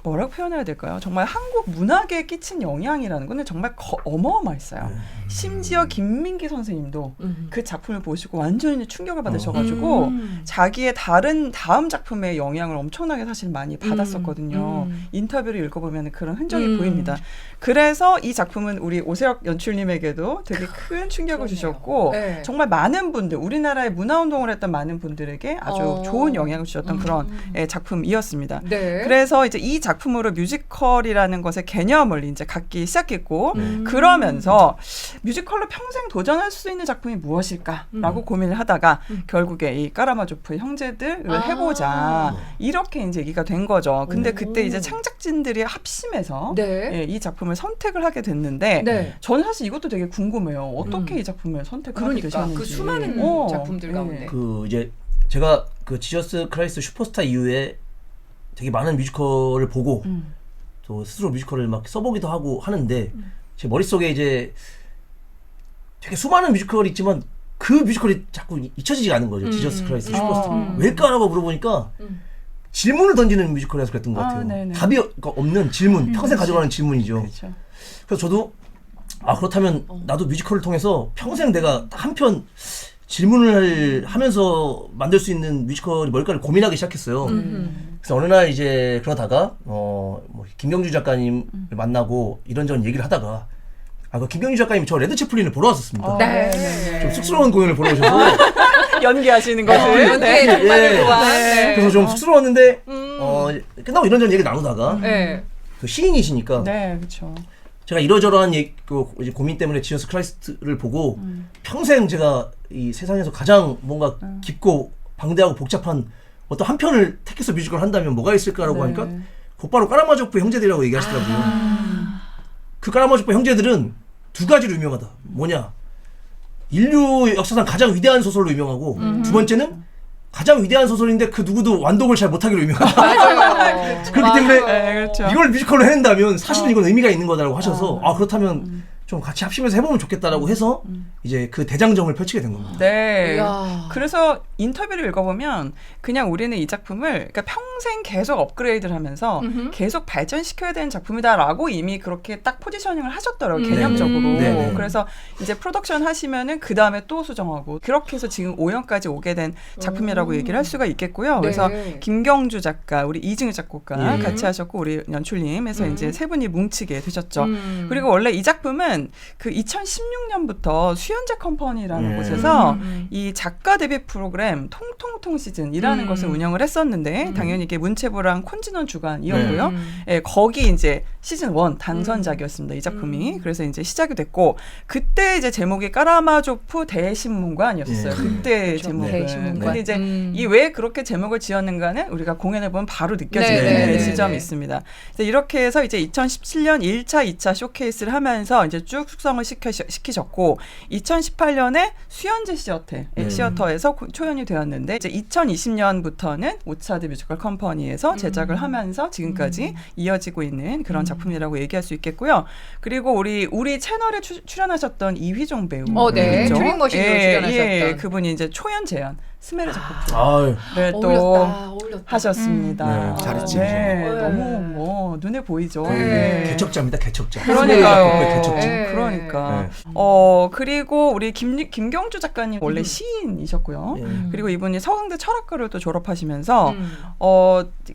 뭐라고 표현해야 될까요? 정말 한국 문학에 끼친 영향이라는 건 정말 어마어마했어요. 심지어 김민기 선생님도 그 작품을 보시고 완전히 충격을 받으셔가지고 자기의 다음 작품의 영향을 엄청나게 사실 많이 받았었거든요. 인터뷰를 읽어보면 그런 흔적이 보입니다. 그래서 이 작품은 우리 오세혁 연출님에게도 되게 큰 충격을 주셨고 네. 정말 많은 분들, 우리나라의 문화운동을 했던 많은 분들에게 아주 좋은 영향을 주셨던 그런 작품이었습니다. 네. 그래서 이제 이 작품으로 뮤지컬이라는 것의 개념을 이제 갖기 시작했고 그러면서 뮤지컬로 평생 도전할 수 있는 작품이 무엇일까라고 고민을 하다가 결국에 이 까라마조프 형제들을 해보자 이렇게 이제 얘기가 된 거죠. 근데 그때 이제 창작진들이 합심해서 네. 예, 이 작품을 선택을 하게 됐는데 네. 저는 사실 이것도 되게 궁금해요. 어떻게 이 작품을 선택하게 그러니까 되셨는지. 그 수많은 작품들 가운데. 그 이제 제가 그 지저스 크라이스트 슈퍼스타 이후에 되게 많은 뮤지컬을 보고 또 스스로 뮤지컬을 막 써보기도 하고 하는데 제 머릿속에 이제 되게 수많은 뮤지컬이 있지만 그 뮤지컬이 자꾸 잊혀지지가 않은 거죠. 지저스 크라이스트 슈퍼스타. 왜일까라고 물어보니까 질문을 던지는 뮤지컬이라서 그랬던 것 같아요. 네네. 답이 없는 질문, 평생 가져가는 질문이죠. 그렇죠. 그래서 저도 그렇다면 나도 뮤지컬을 통해서 평생 내가 한 편 질문을 하면서 만들 수 있는 뮤지컬이 뭘까를 고민하기 시작했어요. 그래서 어느 날 이제 그러다가 뭐 김경주 작가님을 만나고 이런저런 얘기를 하다가 그 김경주 작가님이 저 레드 채플린을 보러 왔었습니다. 네. 좀 쑥스러운 공연을 보러 오셔서 연기하시는 것을. 연기에 정말 예. 좋아. 네. 그래서 좀 쑥스러웠는데 끝나고 이런저런 얘기 나누다가 네. 그 시인이시니까 네, 그렇죠. 제가 이러저러한 이제 고민 때문에 지저스 크라이스트를 보고 평생 제가 이 세상에서 가장 뭔가 깊고 방대하고 복잡한 어떤 한 편을 택해서 뮤지컬 한다면 뭐가 있을까라고 네. 하니까 곧바로 까라마조프 형제들이라고 얘기하시더라고요. 그 까라마조프 형제들은 두 가지로 유명하다. 뭐냐? 인류 역사상 가장 위대한 소설로 유명하고 두 번째는 가장 위대한 소설인데 그 누구도 완독을 잘 못하기로 유명하다. 맞아요. 그렇기 때문에 네, 그렇죠. 이걸 뮤지컬로 해낸다면 사실은 이건 의미가 있는 거다라고 하셔서 그렇다면 좀 같이 합심해서 해보면 좋겠다라고 해서 이제 그 대장정을 펼치게 된 겁니다. 네. 이야. 그래서 인터뷰를 읽어보면 그냥 우리는 이 작품을 그러니까 평생 계속 업그레이드를 하면서 계속 발전시켜야 되는 작품이다라고 이미 그렇게 딱 포지셔닝을 하셨더라고요. 개념적으로. 네네. 그래서 이제 프로덕션 하시면은 그 다음에 또 수정하고 그렇게 해서 지금 5년까지 오게 된 작품이라고 얘기를 할 수가 있겠고요. 그래서 네. 김경주 작가, 우리 이증일 작곡가 예. 같이 하셨고 우리 연출님 해서 이제 세 분이 뭉치게 되셨죠. 음. 그리고 원래 이 작품은 그 2016년부터 수연제 컴퍼니라는 예. 곳에서 이 작가 데뷔 프로그램 통통통 시즌이라는 것을 운영을 했었는데 당연히 이게 문체부랑 콘진원 주관이었고요. 예, 거기 이제 시즌 1 당선작이었습니다. 이 작품이. 그래서 이제 시작이 됐고 그때 이제 제목이 까라마조프 대신문관이었어요. 예. 그때 그렇죠. 제목은. 대신문관. 근데 이제 이 왜 그렇게 제목을 지었는가는 우리가 공연을 보면 바로 느껴지는 네, 네, 지점이 네. 있습니다. 그래서 이렇게 해서 이제 2017년 1차, 2차 쇼케이스를 하면서 이제 쭉 숙성을 시키셨고 2018년에 수연제 시어터에서 초연이 되었는데 이제 2020년부터는 오차드 뮤지컬 컴퍼니에서 제작을 하면서 지금까지 이어지고 있는 그런 작품이라고 얘기할 수 있겠고요. 그리고 우리 채널에 출연하셨던 이휘종 배우. 네. 있죠? 트림머신으로 출연하셨던. 예, 그분이 이제 초연 제안 스멜의 작곡 아유. 네, 또 어울렸다. 하셨습니다. 네, 잘했지. 네, 그죠. 너무 뭐 눈에 보이죠. 네. 개척자입니다. 개척자. 그러니까요. 개척자. 네. 그러니까. 네. 그리고 우리 김경주 작가님 원래 시인이셨고요. 네. 그리고 이분이 서강대 철학과를 또 졸업하시면서 음.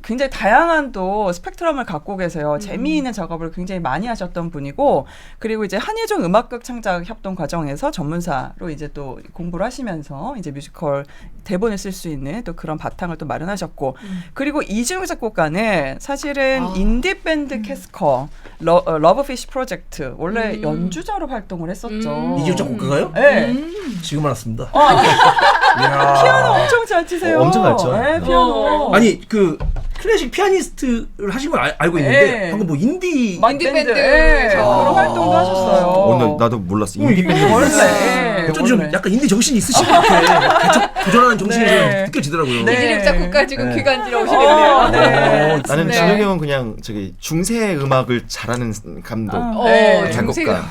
굉장히 다양한 또 스펙트럼을 갖고 계세요. 재미있는 작업을 굉장히 많이 하셨던 분이고, 그리고 이제 한예종 음악극 창작 협동 과정에서 전문사로 이제 또 공부를 하시면서 이제 뮤지컬 대본을 쓸 수 있는 또 그런 바탕을 또 마련하셨고, 그리고 이중우 작곡가는 사실은 인디 밴드 캐스커 러브피쉬 프로젝트 원래 연주자로 활동을 했었죠. 이지우 작곡가가요? 네. 지금 알았습니다. 아, 피아노 엄청 잘 치세요. 엄청 잘 쳐. 네, 피아노. 아니 그 클래식 피아니스트를 하신 걸 알고 있는데 네. 방금 뭐 인디 인디밴드. 네, 저. 그런 활동도 하셨어요. 오늘 나도 몰랐어. 인디밴드 원래 어쩐지 좀 약간 인디 정신이 있으신 것 같아. 개척 도전하는 정신이 네. 좀 느껴지더라고요. 네. 이진욱 작곡가 지금 네. 귀가 안지러우시겠네요. 네. 나는 네. 진혁이 형은 그냥 저기 중세 음악을 잘하는 감독. 네. 작곡가.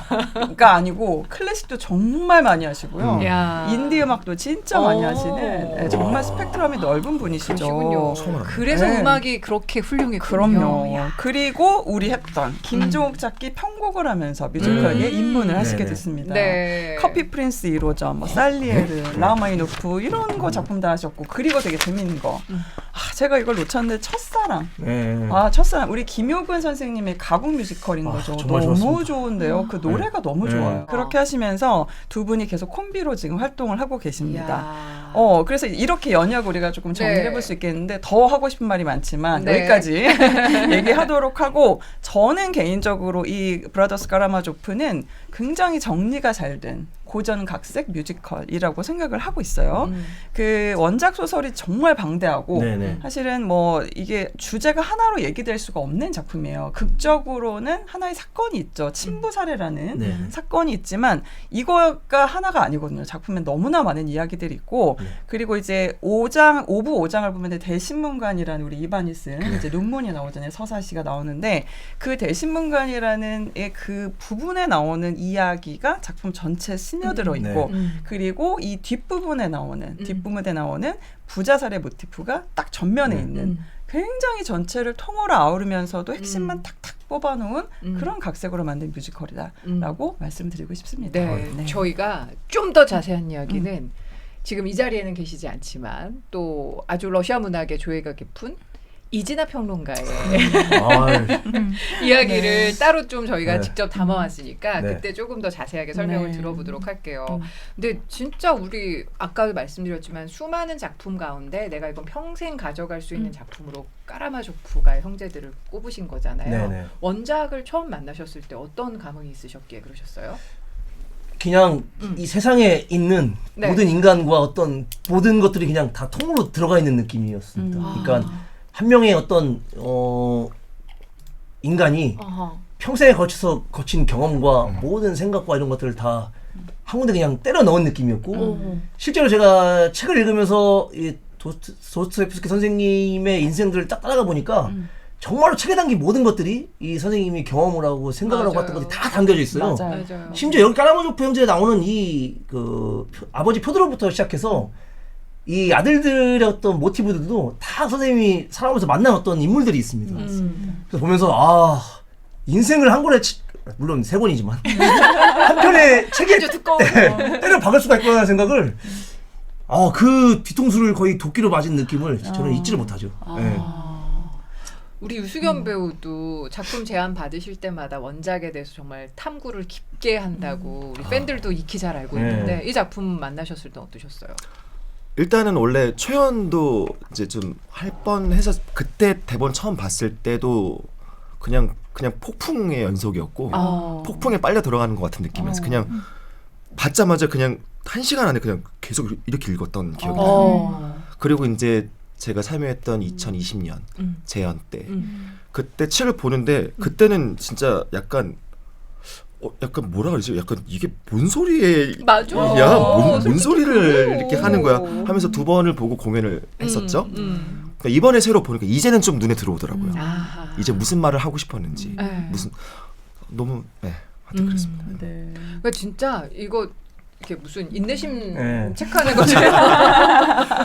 가 아니고 클래식도 정말 많이 하시고요. 야. 인디 음악도 진짜 많이 하시는 네, 정말 스펙트럼이 넓은 분이시죠. 그러시군요. 처음 알았네. 그래서 네. 음악이 그렇게 훌륭했군요. 그럼요. 야. 그리고 우리 했던 김종욱 작기 편곡을 하면서 뮤지컬에 입문을 하시게 네네. 됐습니다. 네. 커피 프린스 1호점, 뭐 살리에르, 라마이노프 이런 거 작품 다 하셨고, 그리고 되게 재밌는 거. 제가 이걸 놓쳤는데 첫사랑. 네. 첫사랑 우리 김효근 선생님의 가곡 뮤지컬인 거죠. 정말 너무 좋았습니다. 좋은데요. 그 노래가 너무 네. 좋아요. 그렇게 하시면서 두 분이 계속 콤비로 지금 활동을 하고 계십니다. 야. 그래서 이렇게 연역 우리가 조금 정리해 볼 수 있겠는데 더 하고 싶은 말이 많지만 네. 여기까지 얘기하도록 하고, 저는 개인적으로 이 브라더스 카라마조프는 굉장히 정리가 잘 된 고전 각색 뮤지컬이라고 생각을 하고 있어요. 그 원작 소설이 정말 방대하고 네네. 사실은 뭐 이게 주제가 하나로 얘기될 수가 없는 작품이에요. 극적으로는 하나의 사건이 있죠. 친부 살해라는 네. 사건이 있지만 이거가 하나가 아니거든요. 작품에 너무나 많은 이야기들이 있고, 그리고 이제 5부 5장을 보면 대신문관이라는 우리 이반이 쓴 이제 논문이 나오잖아요. 서사시가 나오는데 그 대신문관이라는 그 부분에 나오는 이야기가 작품 전체에 스며들어 있고, 그리고 이 뒷부분에 나오는 부자 살해 모티프가 딱 전면에 있는 굉장히 전체를 통으로 아우르면서도 핵심만 탁탁 뽑아놓은 그런 각색으로 만든 뮤지컬이다라고 말씀드리고 싶습니다. 네. 저희가 좀 더 자세한 이야기는 지금 이 자리에는 계시지 않지만 또 아주 러시아 문학의 조예가 깊은 이진아 평론가의 이야기를 따로 좀 저희가 네. 직접 담아왔으니까 네. 그때 조금 더 자세하게 설명을 네. 들어보도록 할게요. 근데 진짜 우리 아까도 말씀드렸지만 수많은 작품 가운데 내가 이건 평생 가져갈 수 있는 작품으로 까라마조프가의 형제들을 꼽으신 거잖아요. 네네. 원작을 처음 만나셨을 때 어떤 감흥이 있으셨기에 그러셨어요? 그냥 이 세상에 있는 네. 모든 인간과 어떤 모든 것들이 그냥 다 통으로 들어가 있는 느낌이었습니다. 그러니까 한 명의 어떤 인간이 평생에 걸쳐서 거친 경험과 모든 생각과 이런 것들을 다 한 군데 그냥 때려 넣은 느낌이었고, 실제로 제가 책을 읽으면서 이 도스토옙스키 선생님의 인생들을 딱 따라가 보니까 정말로 책에 담긴 모든 것들이 이 선생님이 경험을 하고 생각을 하고 맞아요. 했던 것들이 다 담겨져 있어요. 맞아요. 심지어 여기 까라마조프 형제에 나오는 이 그 아버지 표드로부터 시작해서 이 아들들의 어떤 모티브들도 다 선생님이 살아오면서 만난 어떤 인물들이 있습니다. 그래서 보면서 인생을 한 권에 물론 세 권이지만 한 편의 책에 아주 두꺼워. 때려 박을 수가 있구나 하는 생각을 그 뒤통수를 거의 도끼로 맞은 느낌을 저는 잊지를 못하죠. 네. 우리 유수겸 배우도 작품 제안 받으실 때마다 원작에 대해서 정말 탐구를 깊게 한다고 우리 팬들도 익히 잘 알고 있는데 이 작품 만나셨을 때 어떠셨어요? 일단은 원래 초연도 이제 좀 할 뻔해서 그때 대본 처음 봤을 때도 그냥 폭풍의 연속이었고 폭풍에 빨려 들어가는 것 같은 느낌이었어. 그냥 받자마자 그냥 1시간 안에 그냥 계속 이렇게 읽었던 기억이 나요. 그리고 이제 제가 참여했던 2020년 재연 때 그때 책을 보는데 그때는 진짜 약간 뭐라 그러지? 약간 이게 뭔 소리에 맞아. 뭔 소리를 이렇게 하는 거야 하면서 두 번을 보고 공연을 했었죠. 그러니까 이번에 새로 보니까 이제는 좀 눈에 들어오더라고요. 이제 무슨 말을 하고 싶었는지 무슨 너무 하여튼 그랬습니다. 그러니까 진짜 이거 이렇게 무슨 인내심 네. 체크하는 것처럼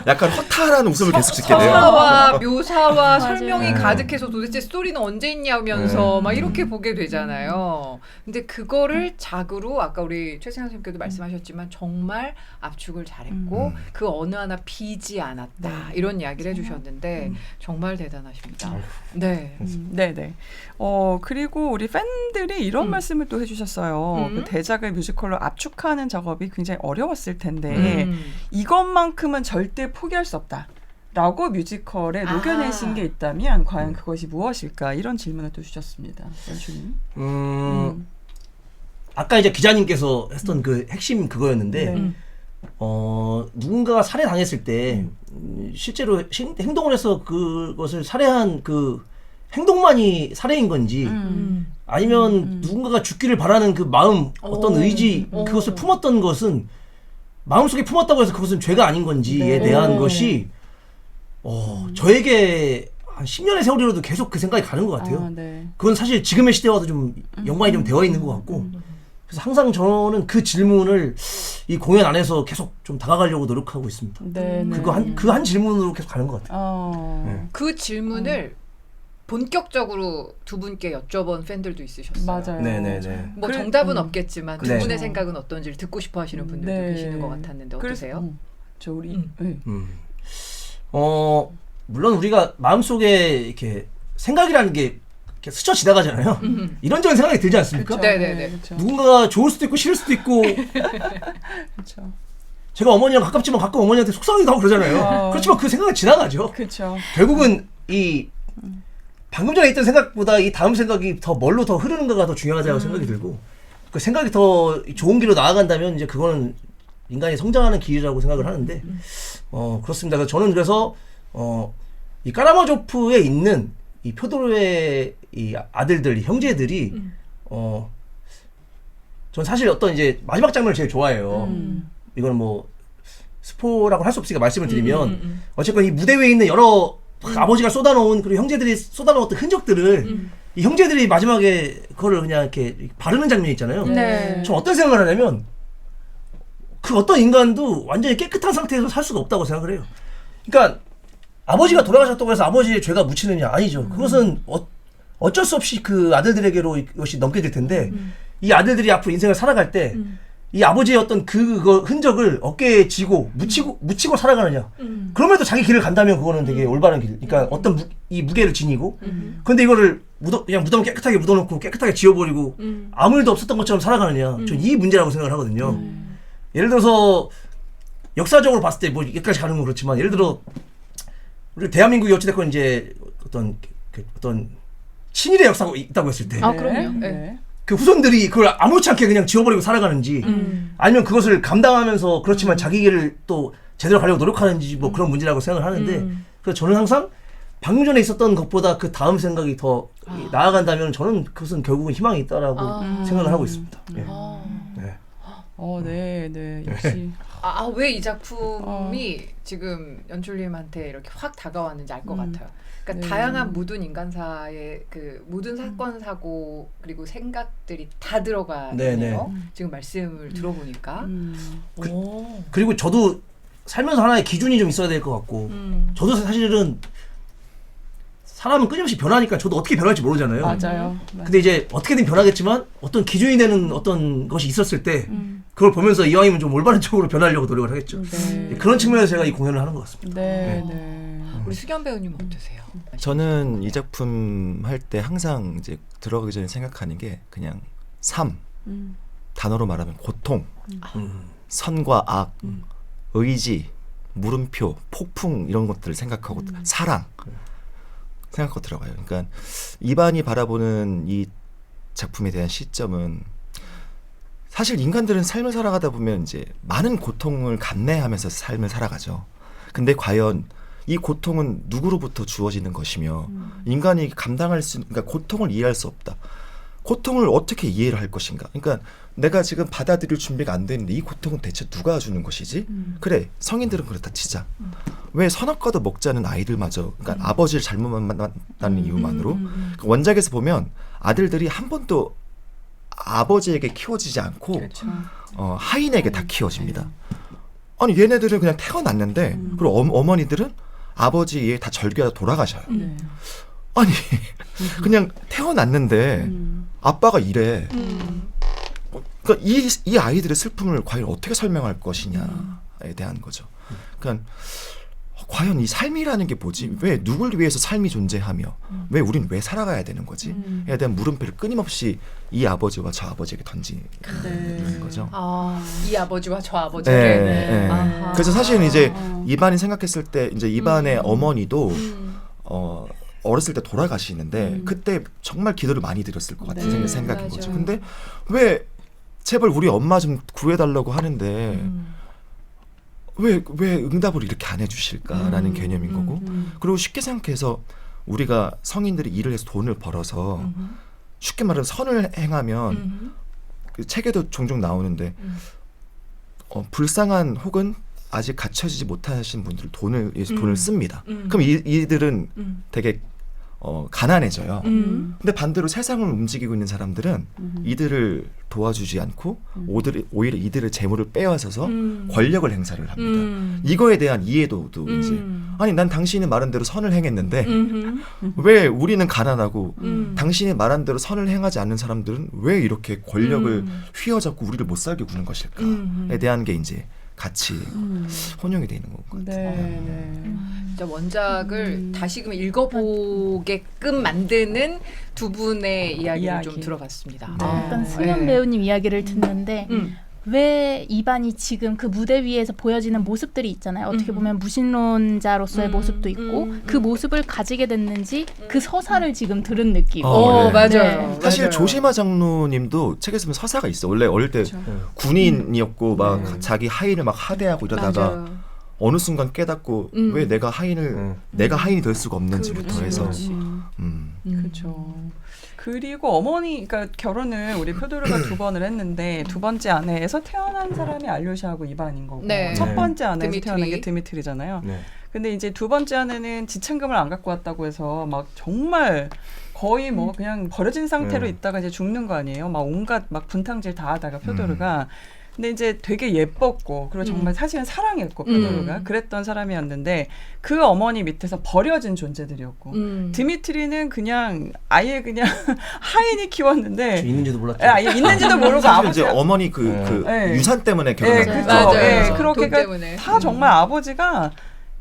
약간 허탈한 웃음을 계속 짓게 돼요. 서사와 묘사와 맞아요. 설명이 네. 가득해서 도대체 스토리는 언제 있냐면서 네. 막 이렇게 보게 되잖아요. 근데 그거를 작으로 아까 우리 최승현 선생님께도 말씀하셨지만 정말 압축을 잘했고 그 어느 하나 비지 않았다 이런 이야기를 해주셨는데 정말 대단하십니다. 네. 네네. 그리고 우리 팬들이 이런 말씀을 또 해주셨어요. 그 대작을 뮤지컬로 압축하는 작업이 굉장히 어려웠을 텐데 이것만큼은 절대 포기할 수 없다. 라고 뮤지컬에 녹여내신 게 있다면 과연 그것이 무엇일까? 이런 질문을 또 주셨습니다. 연출님. 아까 이제 기자님께서 했던 그 핵심 그거였는데 네. 누군가가 살해당했을 때 실제로 행동을 해서 그것을 살해한 그 행동만이 살해인 건지 아니면 누군가가 죽기를 바라는 그 마음 어떤 의지 그것을 품었던 것은 마음속에 품었다고 해서 그것은 죄가 아닌 건지에 네. 대한 것이 저에게 한 10년의 세월이라도 계속 그 생각이 가는 것 같아요. 네. 그건 사실 지금의 시대와도 좀 연관이 좀 되어 있는 것 같고 그래서 항상 저는 그 질문을 이 공연 안에서 계속 좀 다가가려고 노력하고 있습니다. 네. 그 한 질문으로 계속 가는 것 같아요. 네. 그 질문을 본격적으로 두 분께 여쭤본 팬들도 있으셨어요. 맞아요. 네네네. 뭐 정답은 없겠지만 두 네. 분의 생각은 어떤지를 듣고 싶어 하시는 분들도 네. 계시는 것 같았는데 어떠세요? 저 우리 네. 물론 우리가 마음속에 이렇게 생각이라는 게 이렇게 스쳐 지나가잖아요. 이런저런 생각이 들지 않습니까? 그쵸. 네네네. 그쵸. 누군가가 좋을 수도 있고 싫을 수도 있고 그쵸. 제가 어머니랑 가깝지만 가끔 어머니한테 속상하기도 하고 그러잖아요. 그렇지만 그 생각은 지나가죠. 그쵸. 결국은 이 방금 전에 있던 생각보다 이 다음 생각이 더 뭘로 더 흐르는가가 더 중요하다고 생각이 들고 그 생각이 더 좋은 길로 나아간다면 이제 그거는 인간이 성장하는 길이라고 생각을 하는데 그렇습니다. 그래서 저는 이 까라마조프에 있는 이 표도로의 이 아들들, 이 형제들이 전 사실 어떤 이제 마지막 장면을 제일 좋아해요. 이거는 뭐 스포라고 할 수 없으니까 말씀을 드리면 어쨌건 이 무대 위에 있는 여러 아버지가 쏟아놓은 그리고 형제들이 쏟아놓았던 흔적들을 이 형제들이 마지막에 그거를 그냥 이렇게 바르는 장면이 있잖아요. 네. 저 어떤 생각을 하냐면 그 어떤 인간도 완전히 깨끗한 상태에서 살 수가 없다고 생각을 해요. 그러니까 아버지가 돌아가셨다고 해서 아버지의 죄가 묻히느냐 아니죠. 그것은 어쩔 수 없이 그 아들들에게로 이것이 넘겨질 텐데 이 아들들이 앞으로 인생을 살아갈 때 이 아버지의 어떤 그거 흔적을 어깨에 지고 묻히고 살아가느냐. 그럼에도 자기 길을 간다면 그거는 되게 올바른 길. 그러니까 어떤 이 무게를 지니고. 근데 이거를 그냥 무덤 깨끗하게 묻어놓고 깨끗하게 지워버리고 아무 일도 없었던 것처럼 살아가느냐. 전 이 문제라고 생각을 하거든요. 예를 들어서 역사적으로 봤을 때 뭐 여기까지 가는 건 그렇지만 예를 들어 우리 대한민국이 어찌됐건 이제 어떤 친일의 역사가 있다고 했을 때 아 그럼요. 네. 네. 그 후손들이 그걸 아무렇지 않게 그냥 지워버리고 살아가는지 아니면 그것을 감당하면서 그렇지만 자기 길을 또 제대로 가려고 노력하는지 뭐 그런 문제라고 생각을 하는데 그래서 저는 항상 방금 전에 있었던 것보다 그 다음 생각이 더 나아간다면 저는 그것은 결국은 희망이 있다라고 생각을 하고 있습니다. 예. 네. 네. 역시. 왜 이 작품이 지금 연출님한테 이렇게 확 다가왔는지 알 것 같아요. 그러니까 다양한 묻은 인간사의 그 묻은 사건 사고 그리고 생각들이 다 들어가네요. 지금 말씀을 들어보니까. 그리고 저도 살면서 하나의 기준이 좀 있어야 될 것 같고 저도 사실은 사람은 끊임없이 변하니까 저도 어떻게 변할지 모르잖아요. 맞아요. 근데 이제 어떻게든 변하겠지만 어떤 기준이 되는 어떤 것이 있었을 때 그걸 보면서 이왕이면 좀 올바른 쪽으로 변하려고 노력을 하겠죠. 네. 그런 측면에서 제가 이 공연을 하는 것 같습니다. 네. 우리 수견 배우님 어떠세요? 저는 이 작품 할 때 항상 이제 들어가기 전에 생각하는 게 그냥 삶, 단어로 말하면 고통, 선과 악, 의지, 물음표, 폭풍 이런 것들을 생각하고 사랑 생각하고 들어가요. 그러니까 이반이 바라보는 이 작품에 대한 시점은 사실 인간들은 삶을 살아가다 보면 이제 많은 고통을 감내하면서 삶을 살아가죠. 근데 과연 이 고통은 누구로부터 주어지는 것이며 인간이 감당할 수, 그러니까 고통을 이해할 수 없다. 고통을 어떻게 이해를 할 것인가? 그러니까 내가 지금 받아들일 준비가 안 되는데 이 고통은 대체 누가 주는 것이지? 그래, 성인들은 그렇다 치자. 왜 선악과도 먹지 않은 아이들마저, 그러니까 아버지를 잘못 만났다는 이유만으로 그러니까 원작에서 보면 아들들이 한 번도 아버지에게 키워지지 않고 그렇죠. 하인에게 다 키워집니다. 아니 얘네들은 그냥 태어났는데 그리고 어머니들은 아버지에 다 절개하다 돌아가셔요. 네. 아니 그냥 태어났는데 아빠가 이래. 그러니까 이 아이들의 슬픔을 과연 어떻게 설명할 것이냐에 대한 거죠. 그러니까 과연 이 삶이라는 게 뭐지? 왜 누굴 위해서 삶이 존재하며 왜 우린 왜 살아가야 되는 거지? 에 대한 물음표를 끊임없이 이 아버지와 저 아버지에게 던지는 거죠. 이 아버지와 저 아버지를. 네. 아하. 그래서 사실은 이제 이반이 생각했을 때 이제 이반의 어머니도 어렸을 때 돌아가시는데 그때 정말 기도를 많이 드렸을 것 같은 생각인 맞아요. 거죠. 근데 왜 제발 우리 엄마 좀 구해달라고 하는데 왜 응답을 이렇게 안 해주실까라는 개념인 거고 그리고 쉽게 생각해서 우리가 성인들이 일을 해서 돈을 벌어서 쉽게 말하면 선을 행하면 그 책에도 종종 나오는데 불쌍한 혹은 아직 갖춰지지 못하신 분들 돈을 씁니다. 그럼 이들은 되게 가난해져요. 근데 반대로 세상을 움직이고 있는 사람들은 이들을 도와주지 않고 오히려 이들의 재물을 빼앗아서 권력을 행사를 합니다. 이거에 대한 이해도도 이제 아니 난 당신이 말한 대로 선을 행했는데 왜 우리는 가난하고 당신이 말한 대로 선을 행하지 않는 사람들은 왜 이렇게 권력을 휘어잡고 우리를 못 살게 구는 것일까에 대한 게 이제 같이 혼용이 되는 것 같아요. 네. 진짜 원작을 다시금 읽어보게끔 만드는 두 분의 이야기를 좀 들어봤습니다. 어떤 승현 배우님 이야기를 듣는데 왜 이반이 지금 그 무대 위에서 보여지는 모습들이 있잖아요. 어떻게 보면 무신론자로서의 모습도 있고 그 모습을 가지게 됐는지 그 서사를 지금 들은 느낌. 맞아요. 네. 사실 맞아요. 조시마 장로님도 책에 쓰면 서사가 있어. 원래 어릴 때 군인이었고 막 자기 하인을 막 하대하고 이러다가 맞아요. 어느 순간 깨닫고 왜 내가 하인이 될 수가 없는지부터 해서 그렇죠. 그리고 어머니, 그러니까 결혼을 우리 표도르가 2번을 했는데 2번째 아내에서 태어난 사람이 알료시하고 이반인 거고 네. 첫 번째 아내에서 드미트리. 태어난 게 드미트리잖아요. 네. 근데 이제 2번째 아내는 지참금을 안 갖고 왔다고 해서 막 정말 거의 뭐 그냥 버려진 상태로 있다가 이제 죽는 거 아니에요. 막 온갖 막 분탕질 다 하다가 표도르가. 근데 이제 되게 예뻤고 그리고 정말 사실은 사랑했고 표도르가 그랬던 사람이었는데 그 어머니 밑에서 버려진 존재들이었고 드미트리는 그냥 아예 그냥 하인이 키웠는데 있는지도 몰랐죠. 아예 있는지도 모르고 사실 이제 아버지 어머니 네. 유산 때문에 네, 결혼한 그죠. 거죠. 네, 돈 그렇게 때문에. 다 정말 아버지가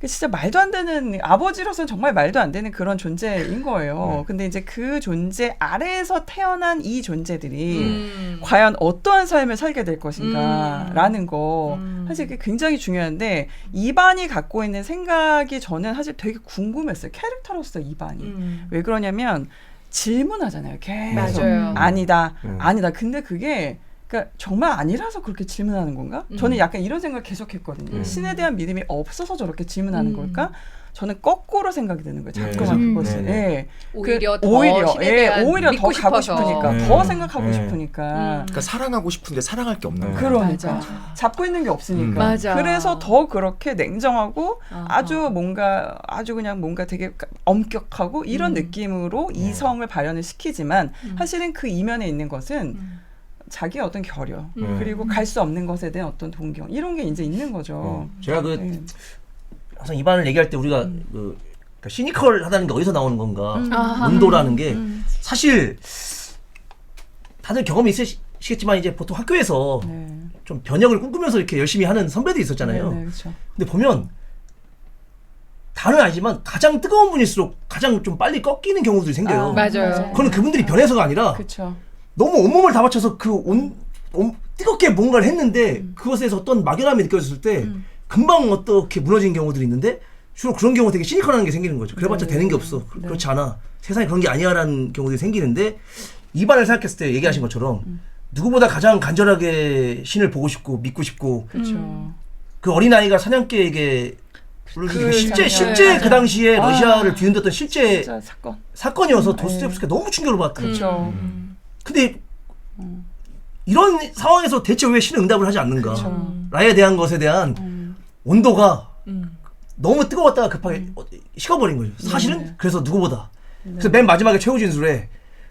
진짜 말도 안 되는 아버지로서는 정말 말도 안 되는 그런 존재인 거예요. 근데 이제 그 존재 아래에서 태어난 이 존재들이 과연 어떠한 삶을 살게 될 것인가라는 거 사실 그게 굉장히 중요한데 이반이 갖고 있는 생각이 저는 사실 되게 궁금했어요. 캐릭터로서 이반이 왜 그러냐면 질문하잖아요. 계속 맞아요. 아니다. 근데 그게 그러니까 정말 아니라서 그렇게 질문하는 건가? 저는 약간 이런 생각을 계속 했거든요. 신에 대한 믿음이 없어서 저렇게 질문하는 걸까? 저는 거꾸로 생각이 드는 거예요. 자꾸만 그것이. 예. 오히려 더 신에 대한 오히려 더 믿고 가고 싶어서. 싶으니까, 더 생각하고 싶으니까. 그러니까 사랑하고 싶은데 사랑할 게 없는 거예요. 그러니까 잡고 있는 게 없으니까. 맞아. 그래서 더 그렇게 냉정하고 아주 그냥 뭔가 되게 엄격하고 이런 느낌으로 이성을 발현을 시키지만 사실은 그 이면에 있는 것은 자기의 어떤 결여 그리고 갈 수 없는 것에 대한 어떤 동경 이런 게 이제 있는 거죠. 제가 네. 항상 이반을 얘기할 때 우리가 그러니까 시니컬하다는 게 어디서 나오는 건가 온도라는 게 사실 다들 경험이 있으시겠지만 이제 보통 학교에서 좀 변혁을 꿈꾸면서 이렇게 열심히 하는 선배들이 있었잖아요. 그렇죠. 근데 보면 다는 아니지만 가장 뜨거운 분일수록 가장 좀 빨리 꺾이는 경우들이 생겨요. 맞아요. 그건 그분들이 변해서가 아니라 그렇죠. 너무 온몸을 다 바쳐서 뜨겁게 뭔가를 했는데 그것에서 어떤 막연함이 느껴졌을 때 금방 어떻게 무너지는 경우들이 있는데 주로 그런 경우 되게 시니컬한 게 생기는 거죠. 그래봤자 되는 게 없어. 그렇지 않아. 세상에 그런 게 아니야라는 경우들이 생기는데 이반을 생각했을 때 얘기하신 것처럼 누구보다 가장 간절하게 신을 보고 싶고 믿고 싶고 그렇죠. 그 어린아이가 사냥개에게 실제 장면. 그 당시에 러시아를 뒤흔들었던 실제 진짜 사건이어서 도스토옙스키가 너무 충격을 받았거든요. 그렇죠. 근데 이런 상황에서 대체 왜 신은 응답을 하지 않는가? 그쵸. 라에 대한 것에 대한 온도가 너무 뜨거웠다가 급하게 식어버린 거죠. 사실은 그래서 누구보다. 그래서 맨 마지막에 최후 진술에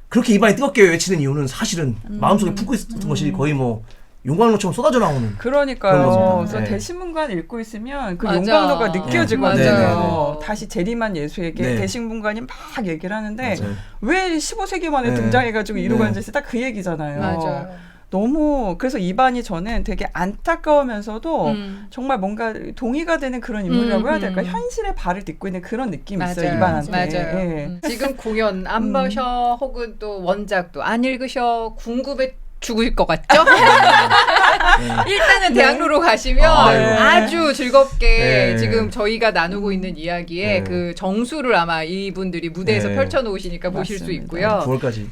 그렇게 입안이 뜨겁게 외치는 이유는 사실은 마음속에 품고 있었던 것이 거의 뭐 용광로처럼 쏟아져 나오는. 그러니까요. 그런 거죠. 그래서 네. 대신문관 읽고 있으면 그 맞아. 용광로가 느껴지거든요. 네, 맞아요. 다시 재림한 예수에게 네. 대신문관이 막 얘기를 하는데 맞아요. 왜 15세기 만에 네. 등장해가지고 이러고 네. 앉아있어 딱 그 얘기잖아요. 맞아요. 너무 그래서 입안이 저는 되게 안타까우면서도 정말 뭔가 동의가 되는 그런 인물이라고 해야 될까? 현실의 발을 딛고 있는 그런 느낌이 있어요. 입안한테. 맞아요. 예. 지금 공연 안 보셔 혹은 또 원작도 안 읽으셔 궁금해 죽을 것 같죠? 일단은 대학로로 가시면 아주 즐겁게 네. 지금 저희가 나누고 있는 이야기에 네. 그 정수를 아마 이분들이 무대에서 네. 펼쳐놓으시니까 보실 수 맞습니다. 있고요. 9월까지.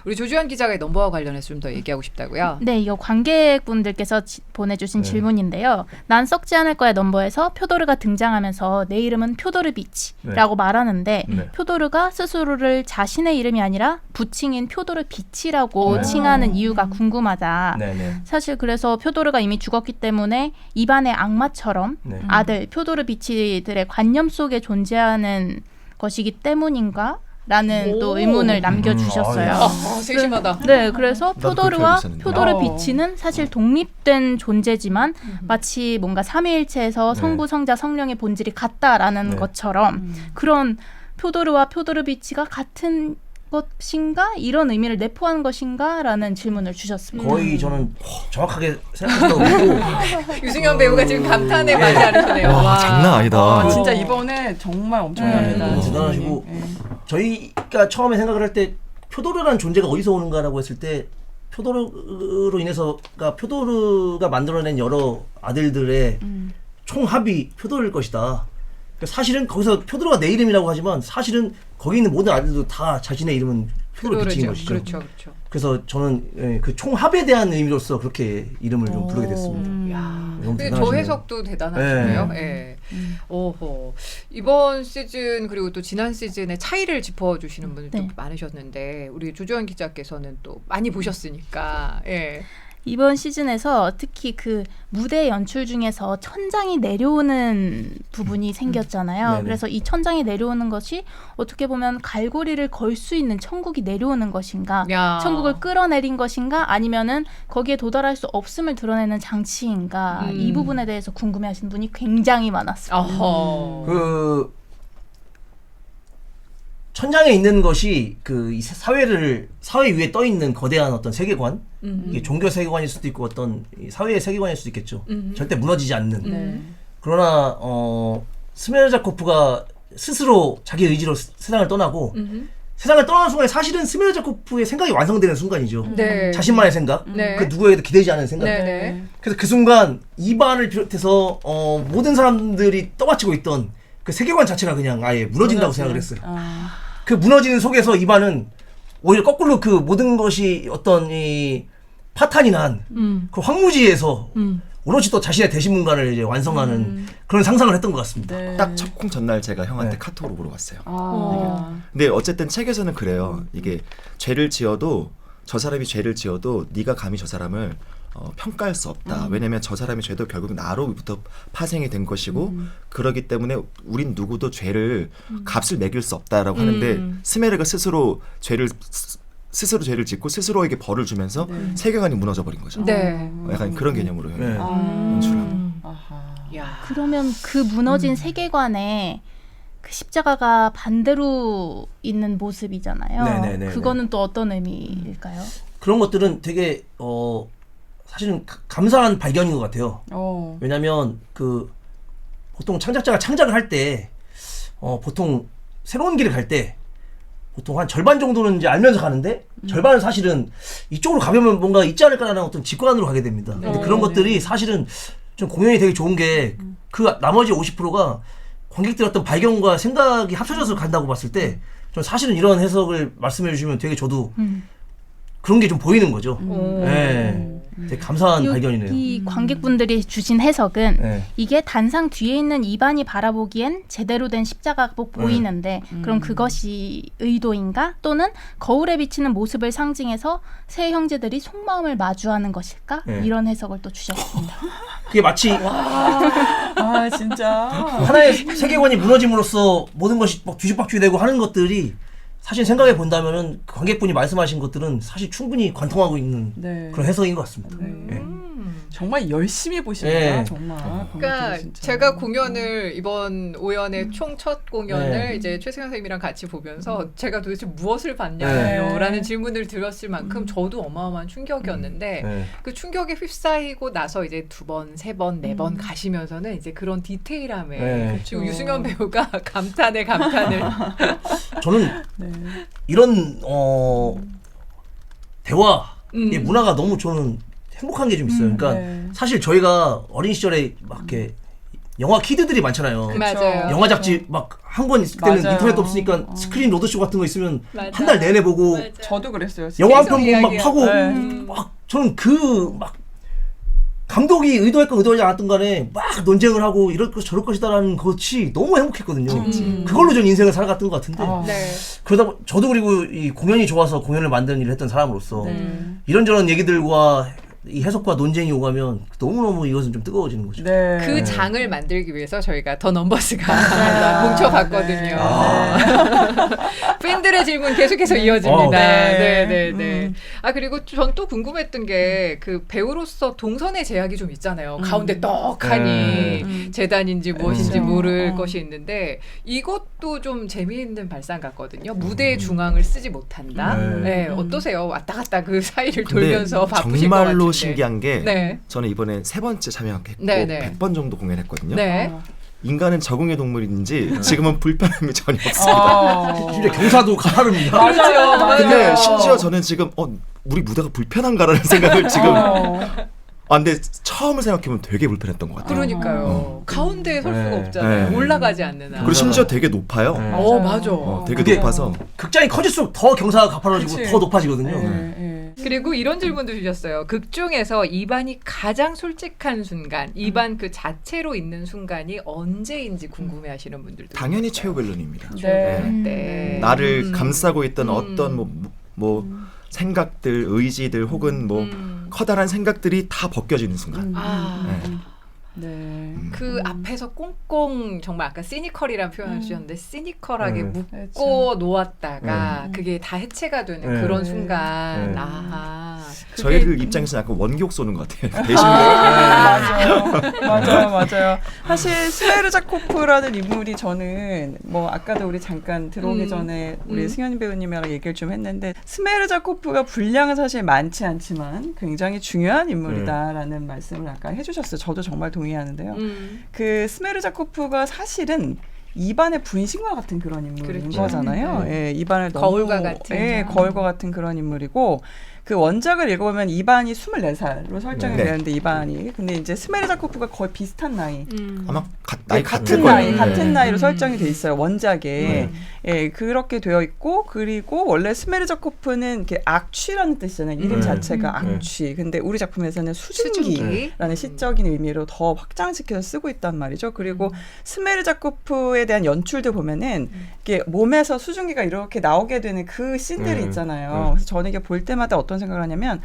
우리 조주현 기자가 넘버와 관련해서 좀 더 얘기하고 싶다고요. 네, 이거 관객분들께서 보내주신 네. 질문인데요. 난 썩지 않을 거야 넘버에서 표도르가 등장하면서 내 이름은 표도르 비치라고 말하는데 네. 표도르가 스스로를 자신의 이름이 아니라 부칭인 표도르 비치라고 네. 칭하는 이유가 궁금하다. 네네. 사실 그래서 표도르가 이미 죽었기 때문에 입안의 악마처럼 네. 아들 표도르 비치들의 관념 속에 존재하는 것이기 때문인가? 라는 또 오. 의문을 남겨주셨어요. 아, 세심하다. 네, 그래서 나도 그렇게 표도르와 알고 있었는데. 표도르 비치는 사실 독립된 존재지만 마치 뭔가 삼위일체에서 네. 성부, 성자, 성령의 본질이 같다라는 네. 것처럼 그런 표도르와 표도르 비치가 같은 것인가? 이런 의미를 내포한 것인가?라는 질문을 주셨습니다. 거의 저는 정확하게 생각했던 거고. 유승현 배우가 지금 감탄에 많이 않으시네요. 와, 장난 아니다. 아, 진짜 이번에 정말 엄청납니다. 너무 대단하시고 저희가 처음에 생각을 할 때 표도르라는 존재가 어디서 오는가라고 했을 때 표도르로 인해서가 표도르가 만들어낸 여러 아들들의 총합이 표도르일 것이다. 사실은 거기서 표도르가 내 이름이라고 하지만 사실은 거기 있는 모든 아들도 다 자신의 이름은 표도르 비치인 것이죠. 그렇죠, 그렇죠. 그래서 저는 그 총합에 대한 의미로서 그렇게 이름을 좀 부르게 됐습니다. 너무 근데 저 대단하시네요. 해석도 대단하시네요. 예. 오호. 이번 시즌 그리고 또 지난 시즌의 차이를 짚어주시는 분들도 네. 많으셨는데 우리 조주현 기자께서는 또 많이 보셨으니까. 예. 이번 시즌에서 특히 그 무대 연출 중에서 천장이 내려오는 부분이 생겼잖아요. 네네. 그래서 이 천장이 내려오는 것이 어떻게 보면 갈고리를 걸 수 있는 천국이 내려오는 것인가, 야. 천국을 끌어내린 것인가, 아니면은 거기에 도달할 수 없음을 드러내는 장치인가, 이 부분에 대해서 궁금해하시는 분이 굉장히 많았어요. 어허. 그 천장에 있는 것이 그 이 사회 위에 떠 있는 거대한 어떤 세계관, 이게 종교 세계관일 수도 있고 어떤 이 사회의 세계관일 수도 있겠죠. 절대 무너지지 않는. 네. 그러나 스메르자코프가 스스로 자기 의지로 세상을 떠나고 세상을 떠나는 순간에 사실은 스메르자코프의 생각이 완성되는 순간이죠. 네. 자신만의 생각, 네. 그 누구에게도 기대지 않은 생각. 네, 네. 그래서 그 순간 이반을 비롯해서 모든 사람들이 떠받치고 있던 그 세계관 자체가 그냥 아예 무너진다고 생각을 했어요. 그 무너지는 속에서 이반은 오히려 거꾸로 그 모든 것이 어떤 이 파탄이 난 그 황무지에서 오롯이 또 자신의 대신문관을 이제 완성하는 그런 상상을 했던 것 같습니다. 네. 딱 첫콩 전날 제가 형한테 네. 카톡으로 물어봤어요. 아. 근데 어쨌든 책에서는 그래요. 이게 죄를 지어도 저 사람이 죄를 지어도 네가 감히 저 사람을 평가할 수 없다. 왜냐면 저 사람의 죄도 결국 나로부터 파생이 된 것이고 그러기 때문에 우린 누구도 죄를 값을 매길 수 없다라고 하는데 스메르가 스스로 죄를 짓고 스스로에게 벌을 주면서 세계관이 무너져 버린 거죠. 네. 약간 그런 개념으로 네. 연출을 합니다. 아하. 야. 그러면 그 무너진 세계관에 그 십자가가 반대로 있는 모습이잖아요. 네네네네. 그거는 또 어떤 의미일까요? 그런 것들은 되게 사실은 감사한 발견인 것 같아요. 왜냐하면 그 보통 창작자가 창작을 할 때 보통 새로운 길을 갈 때 보통 한 절반 정도는 이제 알면서 가는데 절반은 사실은 이쪽으로 가면 뭔가 있지 않을까라는 어떤 직관으로 가게 됩니다. 근데 그런 것들이 사실은 좀 공연이 되게 좋은 게 그 나머지 50%가 관객들의 어떤 발견과 생각이 합쳐져서 간다고 봤을 때 좀 사실은 이런 해석을 말씀해 주시면 되게 저도 그런 게 좀 보이는 거죠. 네. 되게 감사한 발견이네요. 이 관객분들이 주신 해석은 네. 이게 단상 뒤에 있는 이반이 바라보기엔 제대로 된 십자가 보이는데 그럼 그것이 의도인가? 또는 거울에 비치는 모습을 상징해서 세 형제들이 속마음을 마주하는 것일까? 네. 이런 해석을 또 주셨습니다. 그게 마치 아 진짜. 하나의 세계관이 무너짐으로써 모든 것이 막 뒤죽박죽이 되고 하는 것들이 사실 생각해 본다면은 관객분이 말씀하신 것들은 사실 충분히 관통하고 있는 네. 그런 해석인 것 같습니다. 네. 예. 정말 열심히 보십니다. 네. 정말. 그러니까 관객들이 진짜. 제가 공연을 이번 5연의 총 첫 공연을 네. 이제 최승현 선생님이랑 같이 보면서 제가 도대체 무엇을 봤냐요? 네. 라는 질문을 들었을 만큼 저도 어마어마한 충격이었는데 네. 그 충격에 휩싸이고 나서 이제 2번, 3번, 4번 가시면서는 이제 그런 디테일함에 네. 지금 유승현 배우가 감탄을 저는 네. 이런 대화의 음. 문화가 너무 저는 행복한 게 좀 있어요. 그러니까 네. 사실 저희가 어린 시절에 막 이렇게 영화 키드들이 많잖아요. 맞아요. 영화 잡지 막 한 권 있을 때는 맞아요. 인터넷도 없으니까 스크린 로드쇼 같은 거 있으면 맞아. 한 달 내내 보고 맞아. 저도 그랬어요. 영화 한 계속 편 보고 막 이야기하고. 파고 네. 막 저는 그 막 감독이 의도했건 의도하지 않았던 간에 막 논쟁을 하고 이럴 것 저럴 것이다라는 것이 너무 행복했거든요. 그걸로 전 인생을 살아갔던 것 같은데 아. 네. 그러다 저도 그리고 이 공연이 좋아서 공연을 만드는 일을 했던 사람으로서 네. 이런저런 얘기들과 이 해석과 논쟁이 오가면 너무너무 이것은 좀 뜨거워지는 거죠. 네. 그 장을 만들기 위해서 저희가 더 넘버스가 뭉쳐봤거든요. 네. 팬들의 질문 계속해서 이어집니다. 네. 네. 아 그리고 전 또 궁금했던 게 그 배우로서 동선의 제약이 좀 있잖아요. 가운데 떡하니 재단인지 무엇인지 그렇죠. 모를 것이 있는데 이것도 좀 재미있는 발상 같거든요. 무대의 중앙을 쓰지 못한다. 네. 어떠세요? 왔다 갔다 그 사이를 근데 돌면서 바쁘실 것 정말로 같은데. 신기한 게 네. 저는 이번에 3번째 참여했고 네, 네. 100번 정도 공연했거든요. 네. 인간은 적응의 동물인지 지금은 불편함이 전혀 없습니다. 심지어 경사도 가파릅니다. 맞아요. 근데 심지어 저는 지금 우리 무대가 불편한가라는 생각을 지금 근데 처음을 생각해보면 되게 불편했던 것 같아요. 그러니까요. 가운데에 설 수가 네. 없잖아요. 네. 올라가지 않는 한. 그리고 심지어 되게 높아요. 네. 맞아. 되게 그게 높아서 극장이 커질수록 더 경사가 가파라지고 그치. 더 높아지거든요. 네. 그리고 이런 질문도 주셨어요. 극 중에서 이반이 가장 솔직한 순간, 이반 그 자체로 있는 순간이 언제인지 궁금해하시는 분들도 당연히 있어요. 최후 벨론입니다. 네. 네. 나를 감싸고 있던 어떤 뭐 생각들, 의지들 혹은 뭐 커다란 생각들이 다 벗겨지는 순간. 네. 그 앞에서 꽁꽁 정말 아까 시니컬이라는 표현을 주셨는데 시니컬하게 묶고 그렇죠. 놓았다가 그게 다 해체가 되는 네. 그런 순간. 네. 아하. 저희들 입장에서 약간 원기옥 쏘는 것 같아요. 대신 맞아요. 사실 스메르자코프라는 인물이 저는 뭐 아까도 우리 잠깐 들어오기 전에 우리 승현 배우님이랑 얘기를 좀 했는데 스메르자코프가 분량은 사실 많지 않지만 굉장히 중요한 인물이다라는 말씀을 아까 해주셨어요. 저도 정말 동의하는데요. 그 스메르자코프가 사실은 이반의 부인신과 같은 그런 인물인 그렇죠. 거잖아요. 예, 이반을 너무 거울과 같은. 예, 거울과 같은 그런 인물이고 그 원작을 읽어보면 이반이 24살로 설정이 네. 되는데 이반이 근데 이제 스메르자코프가 거의 비슷한 나이 아마 나이 같을 같은 거예요. 나이 네. 같은 나이로 설정이 돼 있어요 원작에 예 그렇게 되어 있고 그리고 원래 스메르자코프는 이렇게 악취라는 뜻이잖아요 이름 자체가 악취 근데 우리 작품에서는 수증기라는 시적인 의미로 더 확장시켜서 쓰고 있단 말이죠 그리고 스메르자코프에 대한 연출도 보면은 이게 몸에서 수증기가 이렇게 나오게 되는 그 씬들이 있잖아요 그래서 저는 이게 볼 때마다 어떤 생각을 하냐면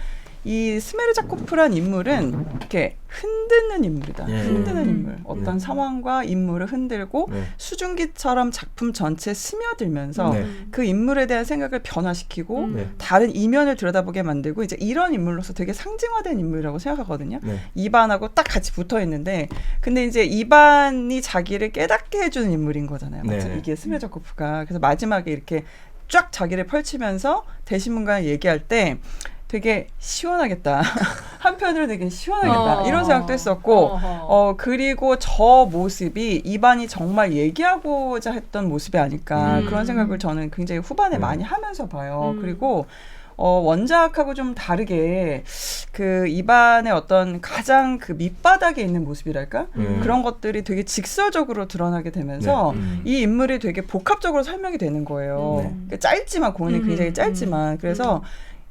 이 스메르자코프란 인물은 이렇게 흔드는 인물이다. 흔드는 인물. 어떤 상황과 인물을 흔들고 수증기처럼 작품 전체에 스며들면서 그 인물에 대한 생각을 변화시키고 다른 이면을 들여다보게 만들고 이제 이런 인물로서 되게 상징화된 인물이라고 생각하거든요. 이반하고 딱 같이 붙어 있는데 근데 이제 이반이 자기를 깨닫게 해주는 인물인 거잖아요. 맞죠? 이게 스메르자코프가. 그래서 마지막에 이렇게 쫙 자기를 펼치면서 대신문과에 얘기할 때 되게 시원하겠다. 한편으로 되게 시원하겠다. 이런 생각도 했었고, 그리고 저 모습이 이반이 정말 얘기하고자 했던 모습이 아닐까. 그런 생각을 저는 굉장히 후반에 많이 하면서 봐요. 그리고, 원작하고 좀 다르게 그 이반의 어떤 가장 그 밑바닥에 있는 모습이랄까? 그런 것들이 되게 직설적으로 드러나게 되면서 이 인물이 되게 복합적으로 설명이 되는 거예요. 그러니까 짧지만, 공연이 굉장히 짧지만. 그래서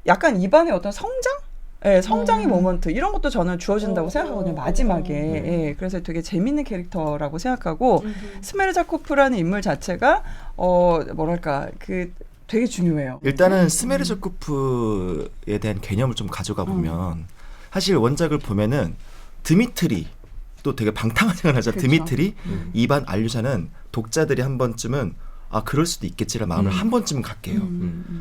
약간 이반의 어떤 성장? 예, 성장의 모먼트 이런 것도 저는 주어진다고 생각하거든요. 마지막에. 예, 그래서 되게 재밌는 캐릭터라고 생각하고 스메르자코프라는 인물 자체가 뭐랄까 그 되게 중요해요. 일단은 스메르자코프에 대한 개념을 좀 가져가 보면 사실 원작을 보면은 드미트리 또 되게 방탕한 생각을 하죠. 그렇죠. 드미트리 이반 알류샤는 독자들이 한 번쯤은 아 그럴 수도 있겠지라는 마음을 한 번쯤은 갖게 해요.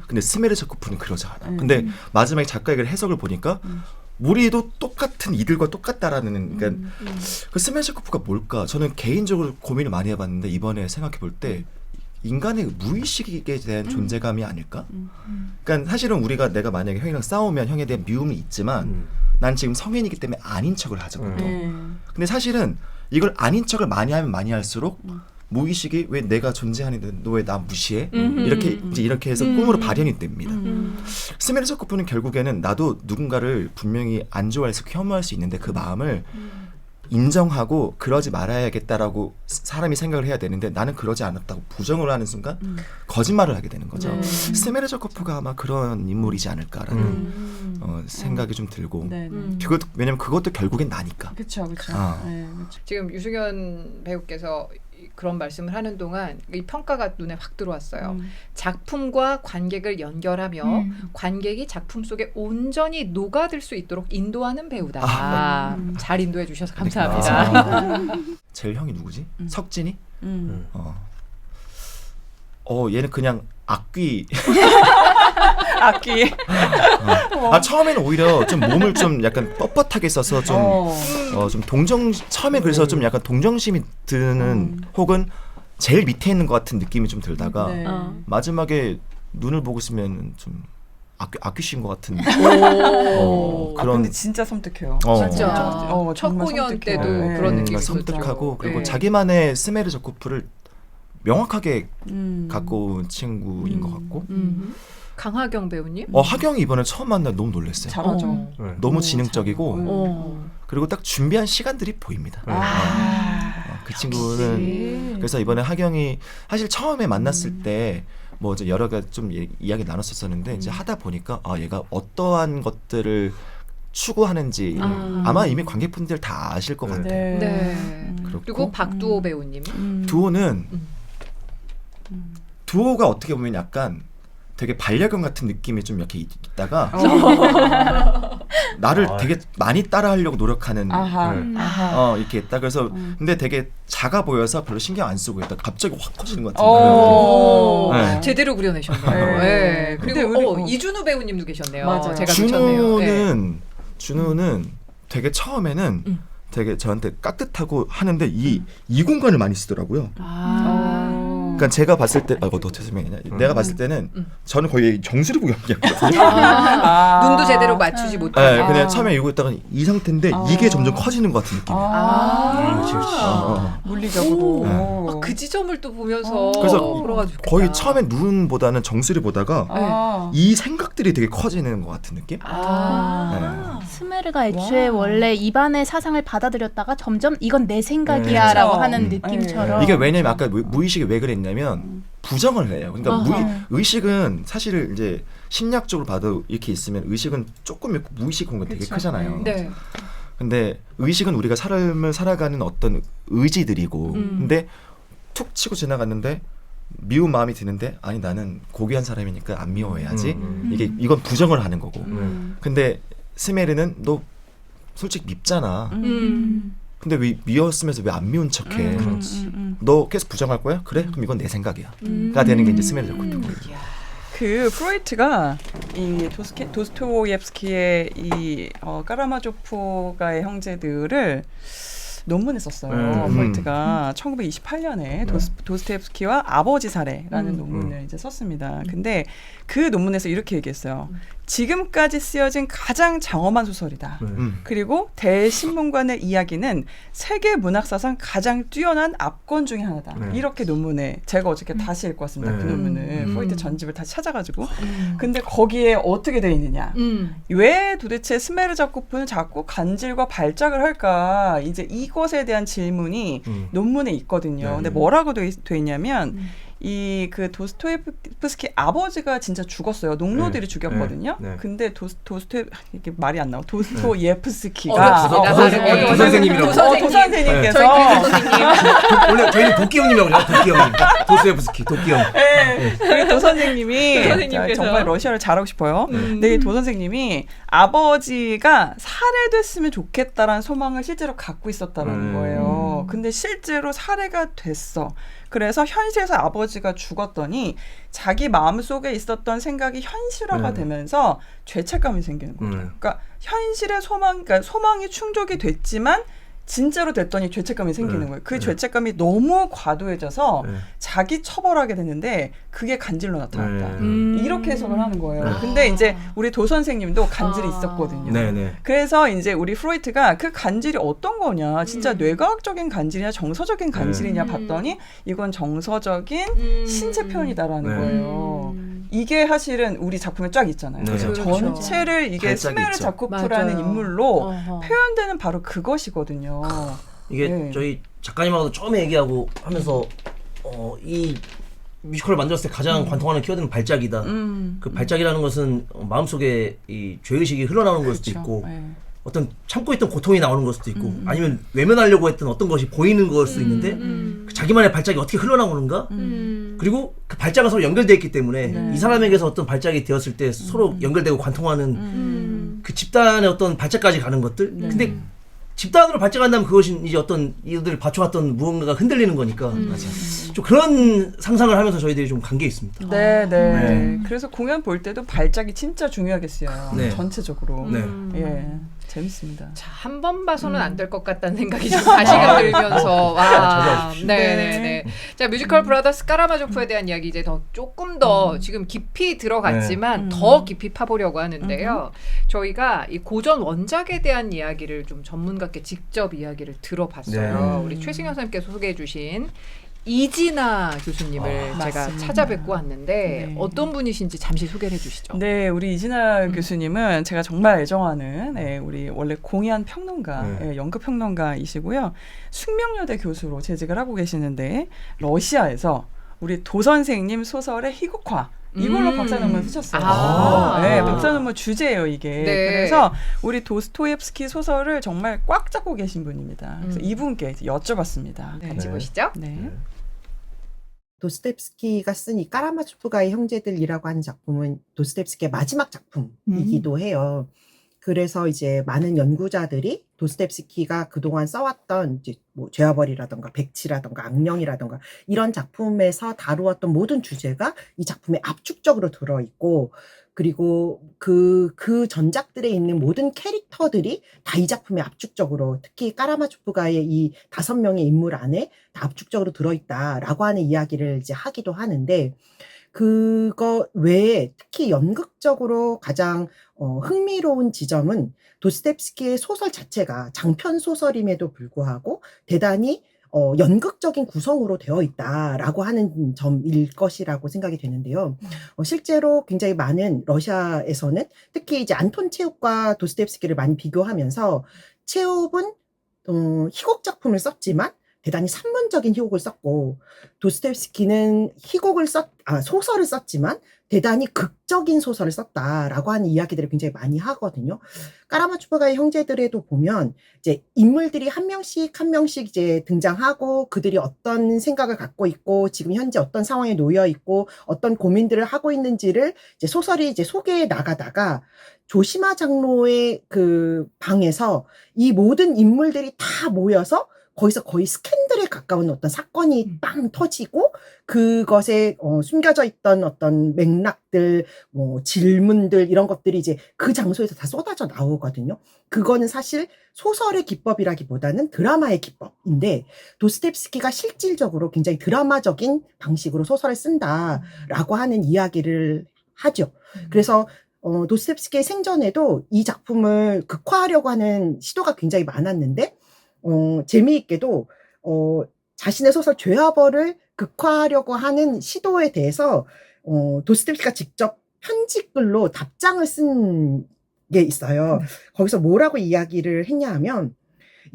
근데 스메르저코프는 그러지 않아. 근데 마지막에 작가의 해석을 보니까 우리도 똑같은 이들과 똑같다라는 그러니까 그 스메르저코프가 뭘까? 저는 개인적으로 고민을 많이 해봤는데 이번에 생각해 볼 때 인간의 무의식에 대한 존재감이 아닐까? 그러니까 사실은 내가 만약에 형이랑 싸우면 형에 대한 미움이 있지만 난 지금 성인이기 때문에 아닌 척을 하거든. 근데 사실은 이걸 아닌 척을 많이 하면 많이 할수록 무의식이 왜 내가 존재하는데 너 왜 나 무시해? 이렇게 해서 꿈으로 발현이 됩니다. 스메르저코프는 결국에는 나도 누군가를 분명히 안 좋아해서 혐오할 수 있는데 그 마음을 인정하고 그러지 말아야겠다라고 사람이 생각을 해야 되는데 나는 그러지 않았다고 부정을 하는 순간 거짓말을 하게 되는 거죠. 스메르저코프가 아마 그런 인물이지 않을까라는 생각이 좀 들고 왜냐면 그것도 결국엔 나니까. 그렇죠. 지금 유승현 배우께서 그런 말씀을 하는 동안 이 평가가 눈에 확 들어왔어요. 작품과 관객을 연결하며 관객이 작품 속에 온전히 녹아들 수 있도록 인도하는 배우다. 잘 인도해 주셔서 감사합니다. 제일 형이 누구지? 석진이? 얘는 그냥 악귀. 악기. 처음에는 오히려 좀 몸을 좀 약간 뻣뻣하게 써서 좀 처음에 그래서 좀 약간 동정심이 드는 혹은 제일 밑에 있는 것 같은 느낌이 좀 들다가 마지막에 눈을 보고 있으면 좀 악귀신 것 같은 그런. 그런. 근데 진짜 섬뜩해요. 진짜. 첫 공연 섬뜩해요. 때도 그런 느낌이 있었죠. 섬뜩하고 그리고 네. 자기만의 스메르저코프를 명확하게 갖고 온 친구인 것 같고. 강하경 배우님? 하경이 이번에 처음 만나 너무 놀랐어요. 잘하죠. 너무 지능적이고 그리고 딱 준비한 시간들이 보입니다. 그 친구는 그래서 이번에 하경이 사실 처음에 만났을 때 뭐 이제 여러 가지 좀 이야기 나눴었는데 이제 하다 보니까 얘가 어떠한 것들을 추구하는지 아마 이미 관객분들 다 아실 것 같아요. 네. 그렇고 그리고 박두호 배우님. 두호는 두호가 어떻게 보면 약간 되게 반려견 같은 느낌이 좀 이렇게 있다가 나를 되게 많이 따라하려고 노력하는 이렇게 있다. 그래서 근데 되게 작아 보여서 별로 신경 안 쓰고 있다. 갑자기 확 커지는 것 같은. 네. 제대로 그려내셨네요. 네. 그리고 이준우 배우님도 계셨네요. 맞아요. 제가 놓쳤네요. 준우는 되게 처음에는 되게 저한테 깍듯하고 하는데 이 공간을 많이 쓰더라고요. 그러니까 제가 봤을 때 너 죄송해요. 내가 봤을 때는 저는 거의 정수리 보고 연기했거든요. 눈도 제대로 맞추지 못하고. 네, 그냥 처음에 이러고 있다가 이 상태인데 이게 점점 커지는 것 같은 느낌이에요. 물리적으로. 그 지점을 또 보면서 그래서 보러가 좋겠다. 거의 처음에 눈보다는 정수리 보다가 이 생각들이 되게 커지는 것 같은 느낌? 스메르가 애초에 원래 입안의 사상을 받아들였다가 점점 이건 내 생각이야라고 하는 느낌처럼. 이게 왜냐면 아까 무의식이 왜 그랬냐면 부정을 해요. 그러니까 의식은 사실 이제 심리학적으로 봐도 이렇게 있으면 의식은 조금 있고 무의식 공간 되게 크잖아요. 네. 근데 의식은 우리가 삶을 살아가는 어떤 의지들이고 근데 툭 치고 지나갔는데 미운 마음이 드는데 아니 나는 고귀한 사람이니까 안 미워해야지. 이건 부정을 하는 거고. 근데 스메르는 너 솔직히 밉잖아. 근데 왜 미웠으면서 왜 안 미운 척해? 너 계속 부정할 거야? 그래? 그럼 이건 내 생각이야. 가 되는 게 이제 스메르저코프인 거예요. 그 프로이트가 이 도스토옙스키의 이 까라마조프가의 형제들을 논문에 썼어요. 프로이트가 1928년에 도스토옙스키와 아버지 사례라는 논문을 이제 썼습니다. 근데 그 논문에서 이렇게 얘기했어요. 지금까지 쓰여진 가장 장엄한 소설이다. 그리고 대신문관의 이야기는 세계 문학사상 가장 뛰어난 압권 중에 하나다. 이렇게 논문에 제가 어저께 다시 읽고 왔습니다. 그 논문을 프로이트 전집을 다시 찾아가지고. 근데 거기에 어떻게 돼 있느냐. 왜 도대체 스메르저코프는 자꾸 간질과 발작을 할까. 이제 이것에 대한 질문이 논문에 있거든요. 근데 뭐라고 돼 있냐면 이 그 도스토옙스키 아버지가 진짜 죽었어요. 농노들이 죽였거든요. 근데 이게 말이 안 나와. 도스토옙스키가 도선생님이라고. 도선생님께서 원래 저희는 도끼 형님이라고 그래요. 도끼 형님. 도스토옙스키 도끼 형. 그 도선생님이 정말 러시아를 잘하고 싶어요. 근데 이 도선생님이 아버지가 살해됐으면 좋겠다라는 소망을 실제로 갖고 있었다는 거예요. 근데 실제로 살해가 됐어. 그래서 현실에서 아버지 아버지가 죽었더니 자기 마음속에 있었던 생각이 현실화가 되면서 죄책감이 생기는 거죠. 그러니까 현실의 그러니까 소망이 충족이 됐지만 진짜로 됐더니 죄책감이 생기는 거예요. 그 죄책감이 너무 과도해져서 자기 처벌하게 되는데 그게 간질로 나타났다. 이렇게 해석을 하는 거예요. 근데 이제 우리 도 선생님도 간질이 있었거든요. 그래서 이제 우리 프로이트가 그 간질이 어떤 거냐, 진짜 뇌과학적인 간질이냐 정서적인 간질이냐 봤더니 이건 정서적인 신체 표현이다라는 거예요. 이게 사실은 우리 작품에 쫙 있잖아요. 전체를 이게 스메르 자코프라는 인물로 표현되는 바로 그것이거든요. 이게 저희 작가님하고도 처음에 얘기하고 하면서 이 뮤지컬을 만들었을 때 가장 관통하는 키워드는 발작이다. 그 발작이라는 것은 마음속에 이 죄의식이 흘러나오는 걸 수도 있고 어떤 참고 있던 고통이 나오는 걸 수도 있고 아니면 외면하려고 했던 어떤 것이 보이는 걸 수도 있는데 그 자기만의 발작이 어떻게 흘러나오는가? 그리고 그 발작은 서로 연결되어 있기 때문에 이 사람에게서 어떤 발작이 되었을 때 서로 연결되고 관통하는 그 집단의 어떤 발작까지 가는 것들. 근데 집단으로 발전한다면 그것이 이제 어떤 이들을 받쳐왔던 무언가가 흔들리는 거니까 좀 그런 상상을 하면서 저희들이 좀 간 게 있습니다. 네. 그래서 공연 볼 때도 발작이 진짜 중요하겠어요. 전체적으로. 예. 재밌습니다. 자, 한 번 봐서는 안 될 것 같다는 생각이 좀 다시금 들면서 와, 네네네. 자, 뮤지컬 브라더스 까라마조프에 대한 이야기 이제 조금 더 지금 깊이 들어갔지만 더 깊이 파보려고 하는데요. 저희가 이 고전 원작에 대한 이야기를 좀 전문가께 직접 이야기를 들어봤어요. 우리 최승현 선생님께서 소개해주신 이진아 교수님을 제가 맞습니다. 찾아뵙고 왔는데 어떤 분이신지 잠시 소개를 해주시죠. 네, 우리 이진아 교수님은 제가 정말 애정하는 우리 원래 공연 평론가, 연극 평론가이시고요. 숙명여대 교수로 재직을 하고 계시는데 러시아에서 우리 도 선생님 소설의 희곡화 이걸로 박사 논문 쓰셨어요. 박사 논문 주제예요, 이게. 그래서 우리 도스토옙스키 소설을 정말 꽉 잡고 계신 분입니다. 그래서 이분께 여쭤봤습니다. 같이 보시죠. 도스토옙스키가 쓴 이 까라마초프가의 형제들이라고 하는 작품은 도스토옙스키의 마지막 작품이기도 해요. 그래서 이제 많은 연구자들이 도스토옙스키가 그동안 써왔던 이제 뭐 죄와벌이라던가 백치라던가 악령이라던가 이런 작품에서 다루었던 모든 주제가 이 작품에 압축적으로 들어있고, 그리고 그 전작들에 있는 모든 캐릭터들이 다 이 작품에 압축적으로, 특히 까라마초프가의 이 5명의 인물 안에 다 압축적으로 들어있다라고 하는 이야기를 이제 하기도 하는데, 그거 외에 특히 연극적으로 가장 흥미로운 지점은 도스토옙스키의 소설 자체가 장편 소설임에도 불구하고 대단히 연극적인 구성으로 되어 있다라고 하는 점일 것이라고 생각이 되는데요. 실제로 굉장히 많은 러시아에서는 특히 이제 안톤 체홉과 도스토옙스키를 많이 비교하면서, 체홉은 희곡 작품을 썼지만 대단히 산문적인 희곡을 썼고, 도스토옙스키는 소설을 썼지만 대단히 극적인 소설을 썼다라고 하는 이야기들을 굉장히 많이 하거든요. 까라마초프가의 형제들에도 보면 이제 인물들이 한 명씩 이제 등장하고 그들이 어떤 생각을 갖고 있고 지금 현재 어떤 상황에 놓여 있고 어떤 고민들을 하고 있는지를 이제 소설이 이제 소개해 나가다가 조시마 장로의 그 방에서 이 모든 인물들이 다 모여서 거기서 거의 스캔들에 가까운 어떤 사건이 빵 터지고, 그것에 숨겨져 있던 어떤 맥락들, 뭐 질문들 이런 것들이 이제 그 장소에서 다 쏟아져 나오거든요. 그거는 사실 소설의 기법이라기보다는 드라마의 기법인데, 도스토옙스키가 실질적으로 굉장히 드라마적인 방식으로 소설을 쓴다라고 하는 이야기를 하죠. 그래서 도스토옙스키의 생전에도 이 작품을 극화하려고 하는 시도가 굉장히 많았는데, 재미있게도 자신의 소설 죄와벌을 극화하려고 하는 시도에 대해서 도스토옙스키가 직접 편지글로 답장을 쓴 게 있어요. 거기서 뭐라고 이야기를 했냐 하면,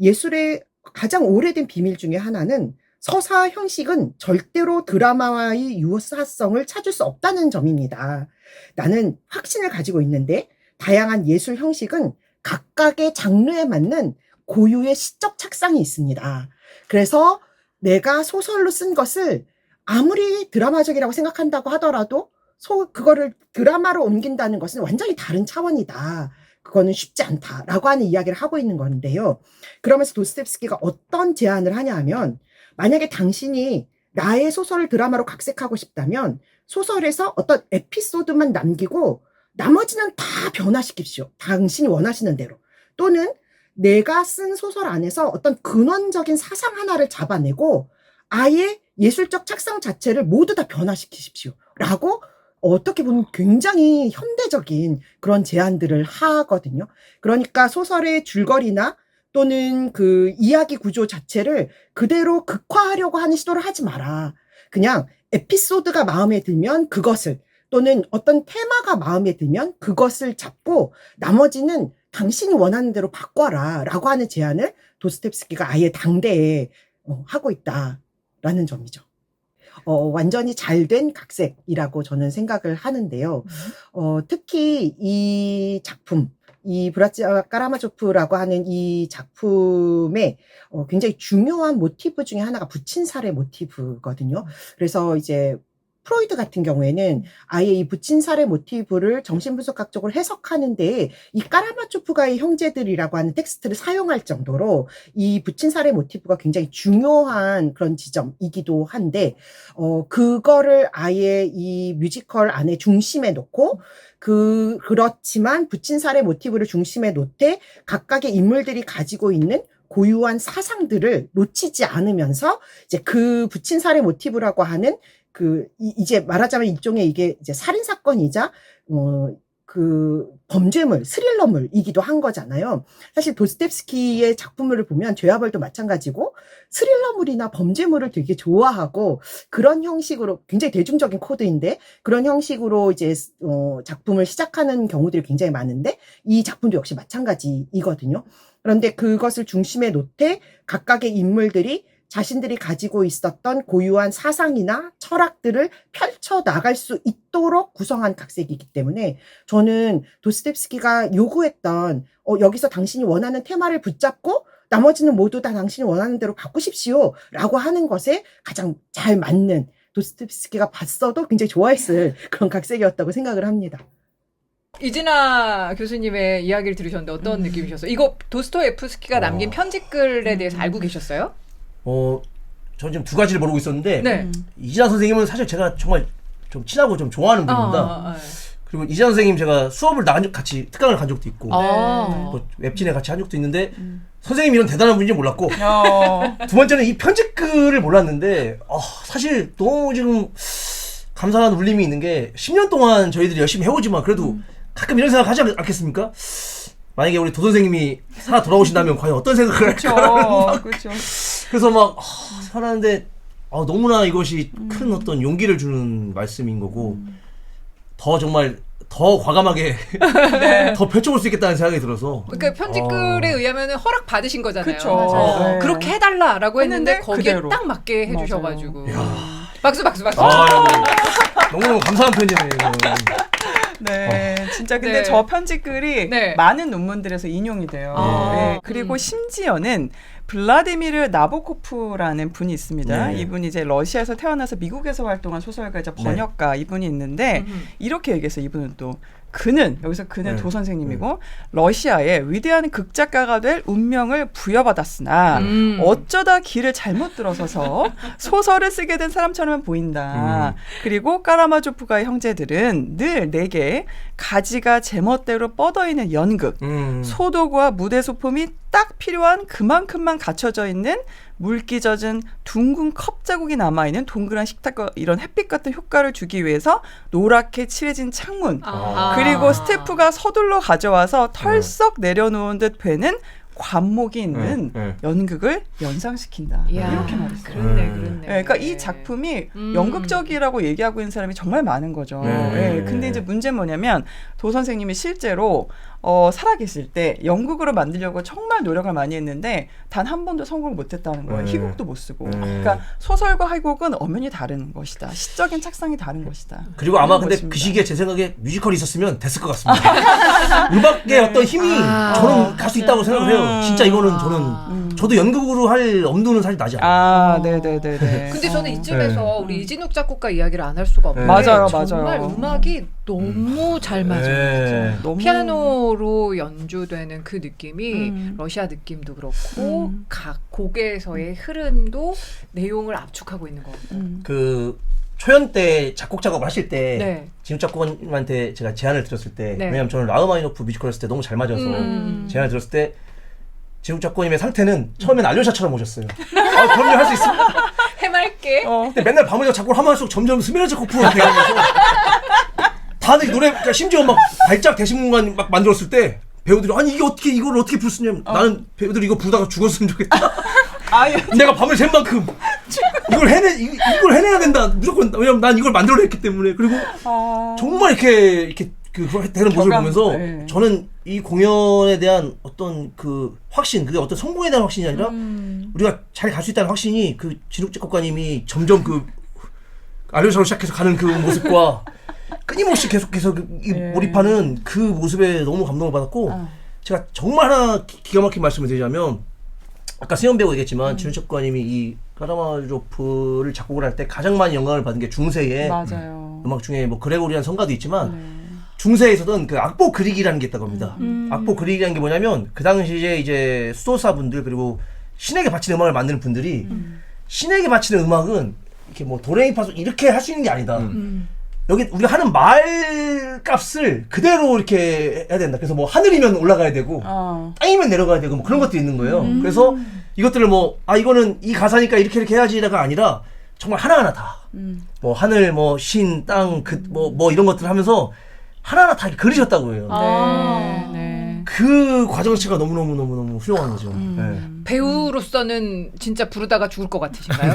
예술의 가장 오래된 비밀 중에 하나는 서사 형식은 절대로 드라마와의 유사성을 찾을 수 없다는 점입니다. 나는 확신을 가지고 있는데 다양한 예술 형식은 각각의 장르에 맞는 고유의 시적 착상이 있습니다. 그래서 내가 소설로 쓴 것을 아무리 드라마적이라고 생각한다고 하더라도 그거를 드라마로 옮긴다는 것은 완전히 다른 차원이다. 그거는 쉽지 않다라고 하는 이야기를 하고 있는 건데요. 그러면서 도스토옙스키가 어떤 제안을 하냐 하면, 만약에 당신이 나의 소설을 드라마로 각색하고 싶다면 소설에서 어떤 에피소드만 남기고 나머지는 다 변화시킵시오. 당신이 원하시는 대로. 또는 내가 쓴 소설 안에서 어떤 근원적인 사상 하나를 잡아내고 아예 예술적 착상 자체를 모두 다 변화시키십시오. 라고 어떻게 보면 굉장히 현대적인 그런 제안들을 하거든요. 그러니까 소설의 줄거리나 또는 그 이야기 구조 자체를 그대로 극화하려고 하는 시도를 하지 마라. 그냥 에피소드가 마음에 들면 그것을, 또는 어떤 테마가 마음에 들면 그것을 잡고 나머지는 당신이 원하는 대로 바꿔라 라고 하는 제안을 도스토옙스키가 아예 당대에 하고 있다라는 점이죠. 완전히 잘된 각색이라고 저는 생각을 하는데요. 특히 이 작품, 이 브라치아 까라마조프라고 하는 이 작품의 굉장히 중요한 모티브 중에 하나가 부친살의 모티브거든요. 그래서 이제 프로이드 같은 경우에는 아예 이 부친살의 모티브를 정신분석학적으로 해석하는데 이 까라마초프가의 형제들이라고 하는 텍스트를 사용할 정도로 이 부친살의 모티브가 굉장히 중요한 그런 지점이기도 한데 그거를 아예 이 뮤지컬 안에 중심에 놓고 그렇지만 부친살의 모티브를 중심에 놓되 각각의 인물들이 가지고 있는 고유한 사상들을 놓치지 않으면서 이제 그 부친살의 모티브라고 하는 이제 말하자면 일종의 이게 이제 살인사건이자, 그 범죄물, 스릴러물이기도 한 거잖아요. 사실 도스토옙스키의 작품을 보면 죄와벌도 마찬가지고 스릴러물이나 범죄물을 되게 좋아하고 그런 형식으로 굉장히 대중적인 코드인데 그런 형식으로 이제, 작품을 시작하는 경우들이 굉장히 많은데 이 작품도 역시 마찬가지이거든요. 그런데 그것을 중심에 놓되 각각의 인물들이 자신들이 가지고 있었던 고유한 사상이나 철학들을 펼쳐 나갈 수 있도록 구성한 각색이기 때문에 저는 도스토옙스키가 요구했던 여기서 당신이 원하는 테마를 붙잡고 나머지는 모두 다 당신이 원하는 대로 바꾸십시오 라고 하는 것에 가장 잘 맞는, 도스토옙스키가 봤어도 굉장히 좋아했을 그런 각색이었다고 생각을 합니다. 이진아 교수님의 이야기를 들으셨는데 어떤 느낌이셨어요? 이거 도스토옙스키가 남긴 편집글에 대해서 알고 계셨어요? 저는 지금 두 가지를 모르고 있었는데, 네. 이진아 선생님은 사실 제가 정말 좀 친하고 좀 좋아하는 분입니다. 그리고 이진아 선생님 제가 수업을 같이 특강을 간 적도 있고, 또 웹진에 같이 한 적도 있는데, 선생님이 이런 대단한 분인지 몰랐고, 두 번째는 이 편집글을 몰랐는데, 사실 너무 지금 감사한 울림이 있는 게, 10년 동안 저희들이 열심히 해오지만, 그래도 가끔 이런 생각 하지 않겠습니까? 만약에 우리 도 선생님이 살아 돌아오신다면 과연 어떤 생각을 할까? 그렇죠. 그래서 막 살았는데 너무나 이것이 큰 어떤 용기를 주는 말씀인 거고 더 정말 더 과감하게 네. 더 펼쳐볼 수 있겠다는 생각이 들어서 그러니까 편집글에 의하면 허락 받으신 거잖아요. 그쵸. 맞아요. 네. 그렇게 해달라라고 했는데 거기에 그대로. 딱 맞게 해주셔가지고 맞아요. 박수. 너무너무 감사한 편이네요. 네, 진짜 근데 네. 저 편집글이 네. 많은 논문들에서 인용이 돼요. 네, 그리고 심지어는 블라디미르 나보코프라는 분이 있습니다. 네. 이분이 이제 러시아에서 태어나서 미국에서 활동한 소설가이자 번역가 이분이 있는데 이렇게 얘기했어요. 이분은 또 그는 도 선생님이고 러시아의 위대한 극작가가 될 운명을 부여받았으나 어쩌다 길을 잘못 들어서서 소설을 쓰게 된 사람처럼 보인다. 그리고 까라마조프가의 형제들은 늘 내게 가지가 제멋대로 뻗어있는 연극, 소도구와 무대 소품이 딱 필요한 그만큼만 갖춰져 있는 물기 젖은 둥근 컵 자국이 남아있는 동그란 식탁과 이런 햇빛 같은 효과를 주기 위해서 노랗게 칠해진 창문, 그리고 스태프가 서둘러 가져와서 털썩 내려놓은 듯 되는 관목이 있는 연극을 연상시킨다. 이렇게 말했어요. 그렇네. 그러니까 이 작품이 연극적이라고 얘기하고 있는 사람이 정말 많은 거죠. 근데 이제 문제는 뭐냐면 도 선생님이 실제로 살아계실 때 연극으로 만들려고 정말 노력을 많이 했는데 단 한 번도 성공을 못했다는 거예요. 희곡도 못 쓰고. 그러니까 소설과 희곡은 엄연히 다른 것이다. 시적인 착상이 다른 것이다. 그리고 아마 근데 것입니다. 그 시기에 제 생각에 뮤지컬이 있었으면 됐을 것 같습니다. 음악의 어떤 힘이 저는 갈 수 있다고 생각을 해요. 진짜 이거는 저는 저도 연극으로 할 엄두는 사실 나지 않아요. 네네네네. 근데 저는 이쯤에서 네. 우리 이진욱 작곡가 이야기를 안 할 수가 없는데 맞아요, 정말 맞아요. 음악이 너무 잘 맞아요. 네. 너무 피아노로 연주되는 그 느낌이 러시아 느낌도 그렇고 음. 각 곡에서의 흐름도 내용을 압축하고 있는 것 같아요. 그 초연 때 작곡 작업을 하실 때 네. 진욱 작곡님한테 제가 제안을 드렸을 때 네. 왜냐면 저는 라흐마니노프 뮤지컬 했을 때 너무 잘 맞아서 제안을 드렸을 때 진욱 작곡님의 상태는 처음엔 알료샤처럼 오셨어요. 아, 그럼요, 할 수 있습니다. 해맑게. 근데 맨날 밤을 작곡을 하면 할수록 점점 스미르자 코프가 되면서 다들 노래, 그러니까 심지어 막 발작 대신공간 막 만들었을 때 배우들이 아니 이게 어떻게 이걸 어떻게 부를 수 있냐면 나는 배우들이 이거 부르다가 죽었으면 좋겠다. 내가 밤을 샌 만큼 이걸 해내야 된다. 무조건 왜냐면 난 이걸 만들어냈기 때문에. 그리고 정말 이렇게 그 되는 모습을 보면서 네. 저는 이 공연에 대한 어떤 그 확신, 그게 어떤 성공에 대한 확신이 아니라 우리가 잘 갈 수 있다는 확신이 그 진욱 작곡가님이 점점 그 알료샤로 시작해서 가는 그 모습과 끊임없이 계속해서 몰입하는 그 모습에 너무 감동을 받았고 제가 정말 하나 기가 막힌 말씀을 드리자면 아까 수현 배우 얘기했지만 진욱 작곡가님이 이 카라마조프를 작곡을 할 때 가장 많이 영감을 받은 게 중세의 맞아요. 음악 중에 뭐 그레고리안 성가도 있지만 중세에서는 그 악보 그리기라는 게 있다고 합니다. 악보 그리기라는 게 뭐냐면 그 당시에 이제 수도사분들 그리고 신에게 바치는 음악을 만드는 분들이 신에게 바치는 음악은 이렇게 뭐 도레미파솔 이렇게 할 수 있는 게 아니다. 여기 우리가 하는 말 값을 그대로 이렇게 해야 된다. 그래서 뭐 하늘이면 올라가야 되고 땅이면 내려가야 되고 뭐 그런 것들이 있는 거예요. 그래서 이것들을 뭐 이거는 이 가사니까 이렇게 해야지가 아니라 정말 하나하나 다 뭐 하늘 뭐 신 땅 그 뭐 이런 것들 하면서 하나하나 다 그리셨다고 해요. 네. 그 과정 자체가 너무 훌륭한 거죠. 네. 배우로서는 진짜 부르다가 죽을 것 같으신가요?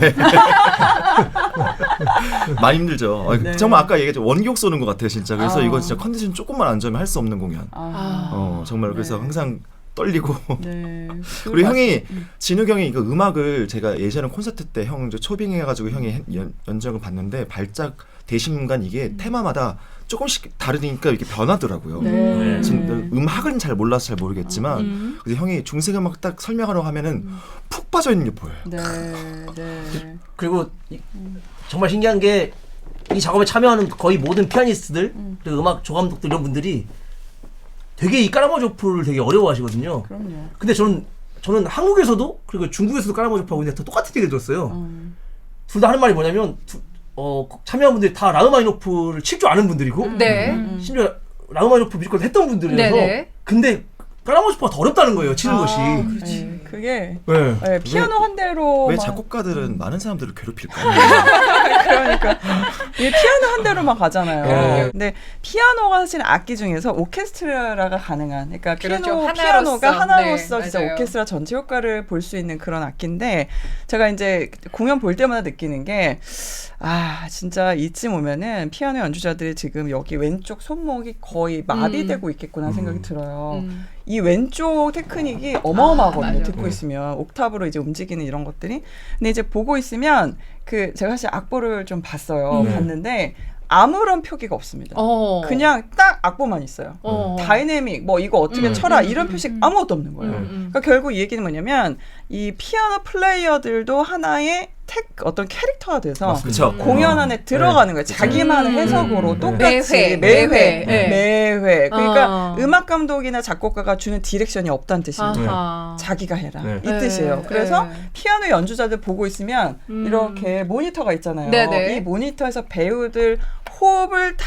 많이 힘들죠. 네. 정말 아까 얘기했죠. 원기옥 쏘는 것 같아요, 진짜. 그래서 이거 진짜 컨디션 조금만 안 좋으면 할 수 없는 공연. 정말 그래서 네. 항상 떨리고. 네. 우리 형이 진욱 형이 그 음악을 제가 예전에 콘서트 때 형 초빙해가지고 형이 연주를 봤는데 발작 대신문간 이게 테마마다 조금씩 다르니까 이렇게 변하더라고요. 네. 음악은 잘 몰라서 잘 모르겠지만 근데 형이 중세 음악 딱 설명하려고 하면은 푹 빠져 있는 게 보여요. 네. 그리고 정말 신기한 게 이 작업에 참여하는 거의 모든 피아니스트들 그리고 음악 조감독들 이런 분들이 되게 이 까라마조프를 되게 어려워하시거든요. 그럼요. 근데 저는 한국에서도 그리고 중국에서도 까라마조프하고 있는데 똑같은 얘기를 들었어요. 둘 다 하는 말이 뭐냐면 참여한 분들이 다 라흐마니노프를 칠 줄 아는 분들이고 네. 심지어 라흐마니노프 뮤지컬 했던 분들이라서 네네. 근데 까라마조프가 더 어렵다는 거예요. 치는 것이. 그렇지. 네. 그게 네. 피아노 한 대로 왜 막- 작곡가들은 많은 사람들을 괴롭힐까? 그러니까 이게 피아노 한 대로만 가잖아요. 네. 근데 피아노가 사실 악기 중에서 오케스트라가 가능한, 그러니까 그렇죠. 피아노가 하나로서 네, 진짜 맞아요. 오케스트라 전체 효과를 볼 수 있는 그런 악기인데 제가 이제 공연 볼 때마다 느끼는 게 진짜 이쯤 오면은 피아노 연주자들이 지금 여기 왼쪽 손목이 거의 마비되고 있겠구나 생각이 들어요. 이 왼쪽 테크닉이 어마어마하거든요. 맞아요. 듣고 있으면 옥타브로 이제 움직이는 이런 것들이. 근데 이제 보고 있으면 제가 사실 악보를 좀 봤어요. 봤는데 아무런 표기가 없습니다. 그냥 딱 악보만 있어요. 다이내믹 뭐 이거 어떻게 쳐라 이런 표식 아무것도 없는 거예요. 그러니까 결국 이 얘기는 뭐냐면 이 피아노 플레이어들도 하나의 어떤 캐릭터가 돼서 그쵸. 공연 안에 들어가는 거예요. 자기만의 해석으로 똑같이 매회. 매회. 그러니까 어. 음악 감독이나 작곡가가 주는 디렉션이 없다는 뜻이죠. 아하. 자기가 해라. 네. 이 뜻이에요. 네. 그래서 네. 피아노 연주자들 보고 있으면 이렇게 모니터가 있잖아요. 네네. 이 모니터에서 배우들 호흡을 다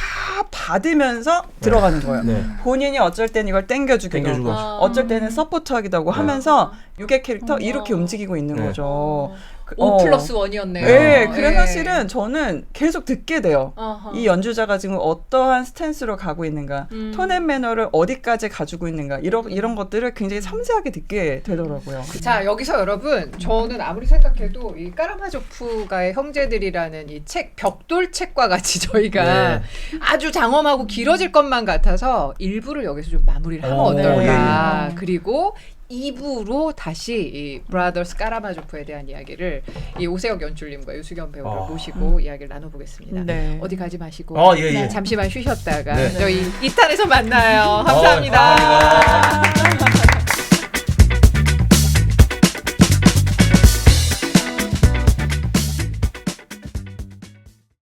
받으면서 들어가는 거예요. 네. 본인이 어쩔 땐 이걸 땡겨주기도 땡겨주고. 하고 어쩔 때는 서포트하기도 하고 하면서 유괴 캐릭터 이렇게 움직이고 있는 네. 거죠. 5+1이었네요. 네, 그래서 사실은 저는 계속 듣게 돼요. 어허. 이 연주자가 지금 어떠한 스탠스로 가고 있는가, 톤앤 매너를 어디까지 가지고 있는가, 이런 것들을 굉장히 섬세하게 듣게 되더라고요. 자, 여기서 여러분, 저는 아무리 생각해도 이 까라마조프가의 형제들이라는 이 책, 벽돌 책과 같이 저희가 네. 아주 장엄하고 길어질 것만 같아서 1부를 여기서 좀 마무리를 하면 오, 어떨까. 예. 그리고 2부로 다시 이 브라더스 까라마조프에 대한 이야기를 이 오세혁 연출님과 유수겸 배우를 모시고 이야기를 나눠보겠습니다. 네. 어디 가지 마시고 예. 잠시만 쉬셨다가 네. 저희 2탄에서 만나요. 감사합니다. 감사합니다.